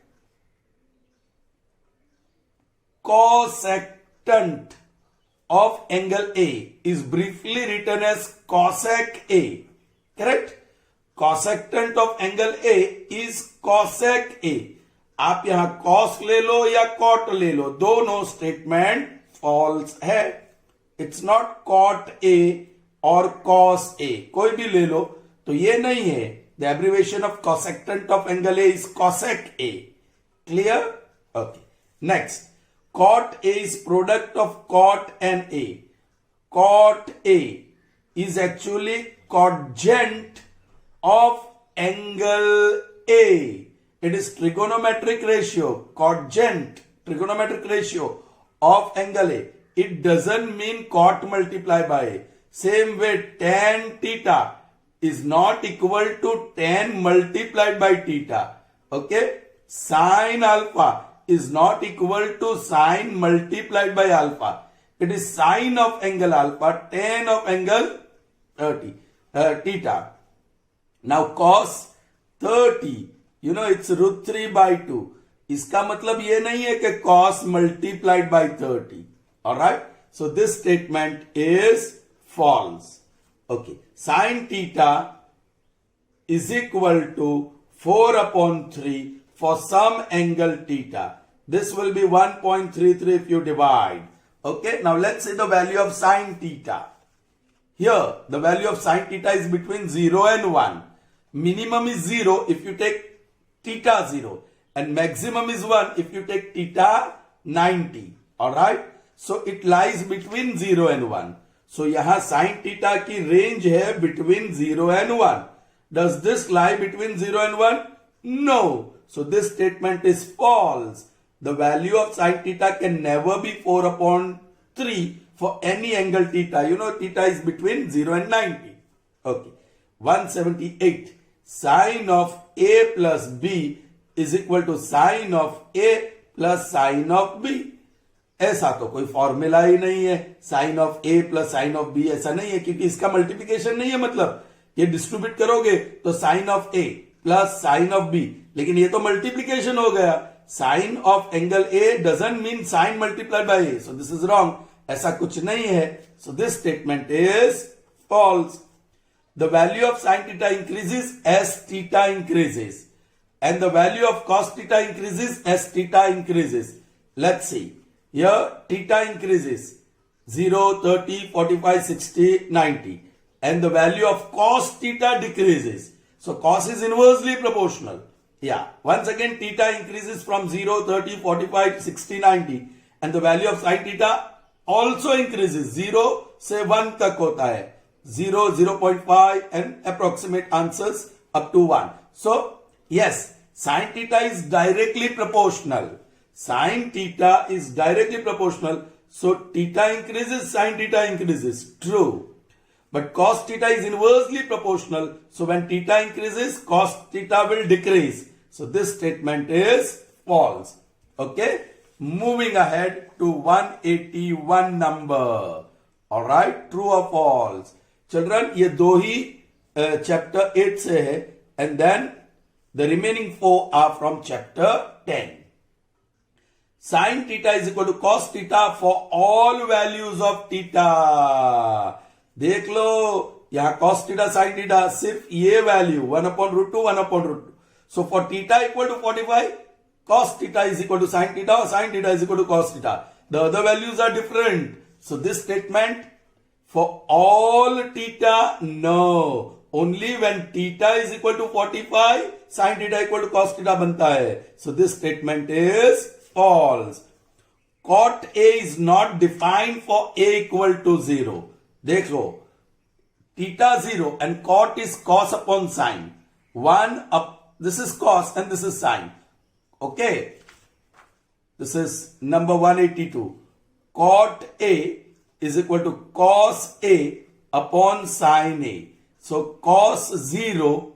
A: Cosecant of angle A is briefly written as cosec A. Correct? Cosecant of angle A is cosec A. आप यहां cos ले लो या cot ले लो, दोनों statement false है. It's not cot A और cos A, कोई भी ले लो तो ये नहीं है. The abbreviation of cosecant of angle A is cosec A. Clear? Okay. Next, cot A is product of cot and A. Cot A is actually cotangent of angle A. It is trigonometric ratio, cotangent, trigonometric ratio of angle A. It doesn't mean cot multiplied by A. Same way, tan theta is not equal to tan multiplied by theta. Okay? Sin alpha is not equal to sin multiplied by alpha. It is sine of angle alpha, tan of angle theta. Now cos 30, it's root 3 by 2. इसका मतलब ये नहीं है कि cos multiplied by 30. Alright? So this statement is false. Okay. Sin theta is equal to 4 upon 3 for some angle theta. This will be 1.33 if you divide. Okay. Now let's see the value of sin theta. Here, the value of sin theta is between 0 and 1. Minimum is 0 if you take theta 0. And maximum is 1 if you take theta 90. Alright? So it lies between 0 and 1. So यहाँ sin theta की range है between 0 and 1. Does this lie between 0 and 1? No. So this statement is false. The value of sin theta can never be 4 upon 3 for any angle theta. Theta is between 0 and 90. Okay. 178. Sine of A plus B is equal to sine of A plus sine of B. ऐसा तो कोई formula ही नहीं है. Sign of A plus sign of B ऐसा नहीं है, क्योंकि इसका मल्टीप्लीकेशन नहीं है. मतलब ये डिस्ट्रीब्यूट करोगे तो sign of A plus sign of B, लेकिन ये तो मल्टीप्लीकेशन हो गया. Sign of angle A doesn't mean sign multiplied by A. So this is wrong. ऐसा कुछ नहीं है. So this statement is false. The value of sin theta increases as theta increases, and the value of cos theta increases as theta increases. Let's see. Here theta increases 0, 30, 45, 60, 90, and the value of cos theta decreases. So cos is inversely proportional. Yeah. Once again theta increases from 0, 30, 45, 60, 90, and the value of sin theta also increases. 0 से 1 तक होता है. 0, 0.5 and approximate answers up to 1. So, yes, sin theta is directly proportional. Sin theta is directly proportional. So, theta increases, sin theta increases. True.
B: but cos theta is inversely proportional. So when theta increases, cos theta will decrease. So this statement is false. Okay. Moving ahead to 181 number. Alright. True or false? Children, ये दो ही chapter 8 से है, and then the remaining 4 are from chapter 10. Sin theta is equal to cos theta for all values of theta. देख लो यहां cos theta sin theta सिर्फ ये value 1/√2 1/√2. So for theta equal to 45, cos theta is equal to sin theta or sin theta is equal to cos theta. The other values are different. So this statement for all theta, no. Only when theta is equal to 45, sin theta equal to cos theta बनता है. So this statement is false. Cot A is not defined for A equal to 0. देखो, theta 0 and cot is cos upon sin. This is cos and this is sin. Okay. This is number 182. Cot A is equal to cos A upon sin A. So cos 0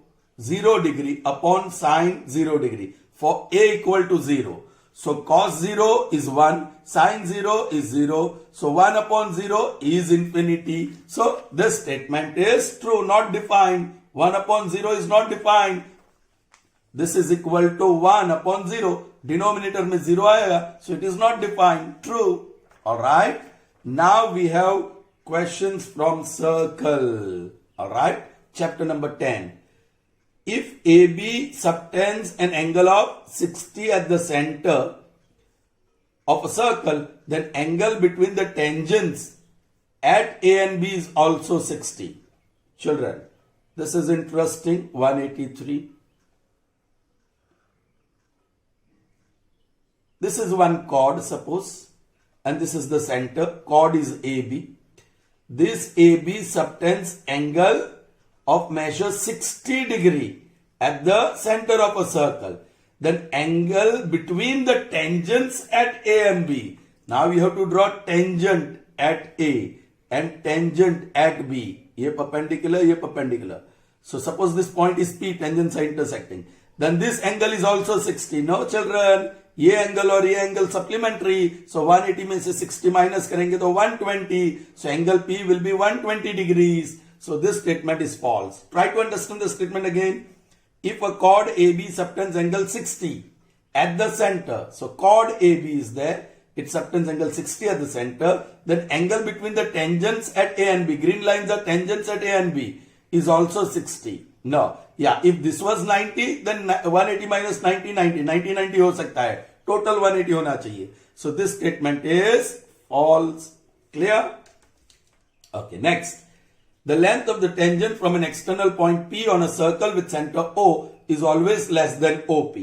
B: degree upon sin 0 degree for A equal to 0. So cos 0 is 1, sin 0 is 0. So 1 upon 0 is infinity. So this statement is true, not defined. 1 upon 0 is not defined. This is equal to 1 upon 0. Denominator में 0 आएगा. So it is not defined. True. Alright. Now we have questions from circle. Alright. Chapter number 10. If AB subtends an angle of 60 at the center of a circle, then angle between the tangents at A and B is also 60. Children, this is interesting. 183. This is one chord, suppose, and this is the center. Chord is AB. This AB subtends angle of measure 60 degree at the center of a circle. Then angle between the tangents at A and B. Now we have to draw tangent at A and tangent at B. Ye perpendicular, ye perpendicular. So suppose this point is P, tangents are intersecting. Then this angle is also 60. No children, ये angle और ये angle supplementary. So 180 में से 60 minus करेंगे तो 120. So angle P will be 120 degrees. So this statement is false. Try to understand the statement again. If a chord AB subtends angle 60 at the center, so chord AB is there, it subtends angle 60 at the center, then angle between the tangents at A and B, green lines are tangents at A and B, is also 60. No, yeah, if this was 90, then 180 minus 90, 90, 90, 90 हो सकता है. Total 180 होना चाहिए. So this statement is false. Clear? Okay, next. The length of the tangent from an external point P on a circle with center O is always less than OP.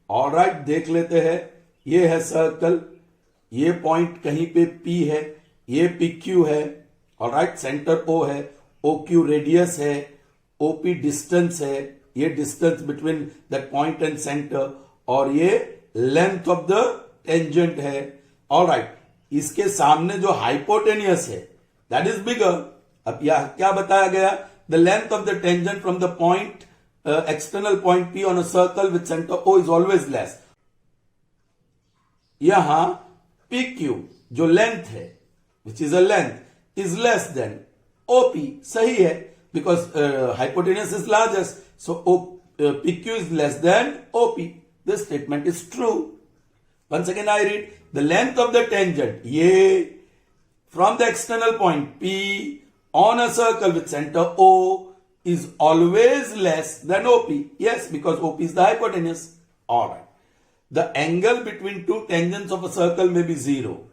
B: Alright, देख लेते हैं. ये है circle, ये point कहीं पे P है, ये PQ है. Alright, center O है, OQ radius है, OP distance है, ये distance between that point and center, और ये length of the tangent है. Alright, इसके सामने जो hypotenuse है, that is bigger. अब यह क्या बताया गया? The length of the tangent from the point external point P on a circle with center O is always less. यहां PQ जो length है, which is a length, is less than OP. सही है, because hypotenuse is largest, so PQ is less than OP. This statement is true. Once again I read, the length of the tangent ये from the external point P on a circle with center O is always less than OP. Yes, because OP is the hypotenuse. Alright. The angle between two tangents of a circle may be 0.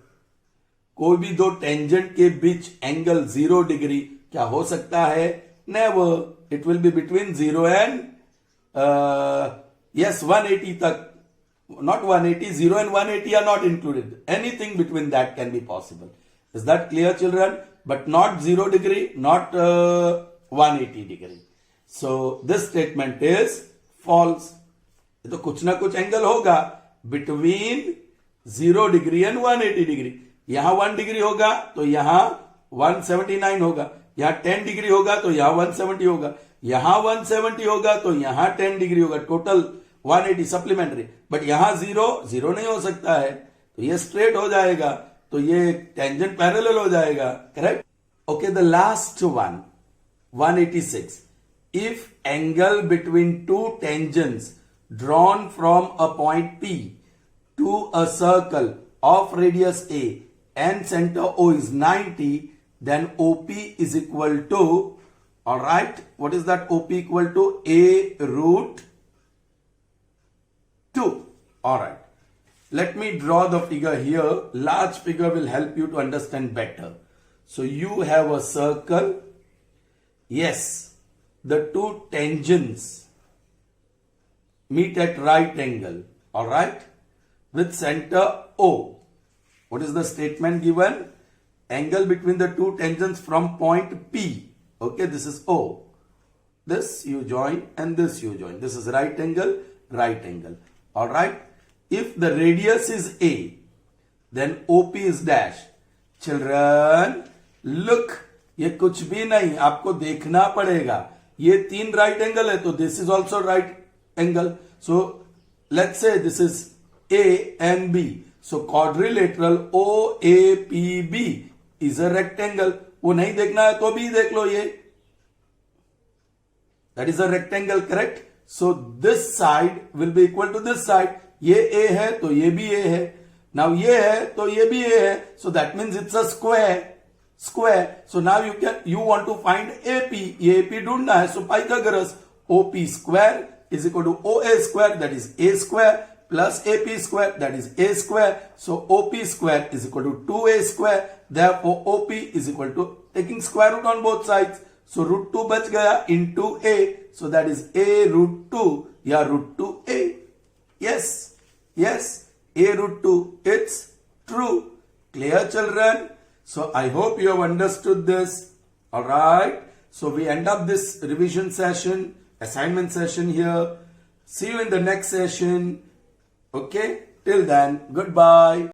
B: कोई भी दो tangent के बीच angle 0 degree क्या हो सकता है? Never. It will be between 0 and yes 180 तक. Not 180, 0 and 180 are not included. Anything between that can be possible. Is that clear, children? But not 0 degree, not 180 degree. So this statement is false. तो कुछ ना कुछ angle होगा between 0 degree and 180 degree. यहां 1 degree होगा तो यहां 179 होगा. यहाँ 10 डिग्री होगा तो यहाँ 170 होगा, यहाँ 170 होगा तो यहाँ 10 डिग्री होगा, टोटल 180 सप्लीमेंट्री. बट यहाँ जीरो नहीं हो सकता है, तो ये स्ट्रेट हो जाएगा, तो ये टेंजेंट पैरेलल हो जाएगा. Correct. Okay, the last one, 186. If angle between two tangents drawn from a point P to a circle of radius A and center O is 90, then OP is equal to, alright, what is that OP equal to? A root 2. Alright, let me draw the figure here. Large figure will help you to understand better. So you have a circle. Yes, the two tangents meet at right angle, alright, with center O. What is the statement given? Angle between the two tangents from point P. Okay, this is O. This you join and this you join. This is right angle, right angle. Alright. If the radius is A, then OP is dash. Children, look, ये कुछ भी नहीं, आपको देखना पड़ेगा. ये 3 right angle है, तो this is also right angle. So let's say this is A and B. So quadrilateral OAPB is a rectangle. वो नहीं देखना है तो भी देख लो ये. That is a rectangle, correct? So this side will be equal to this side. ये A है तो ये भी A है. Now ये है तो ये भी A है. So that means it's a square. So now you want to find AP. ये AP ढूंढना है. So Pythagoras, OP square is equal to OA square, that is A square, plus AP square, that is A square. So OP square is equal to 2A square. Therefore OP is equal to, taking square root on both sides. So root 2 बच गया into A. So that is A root 2 या root 2A. Yes, A root 2. It's true. Clear, children? So I hope you have understood this. Alright. So we end up this revision session, assignment session here. See you in the next session. Okay. Till then, goodbye.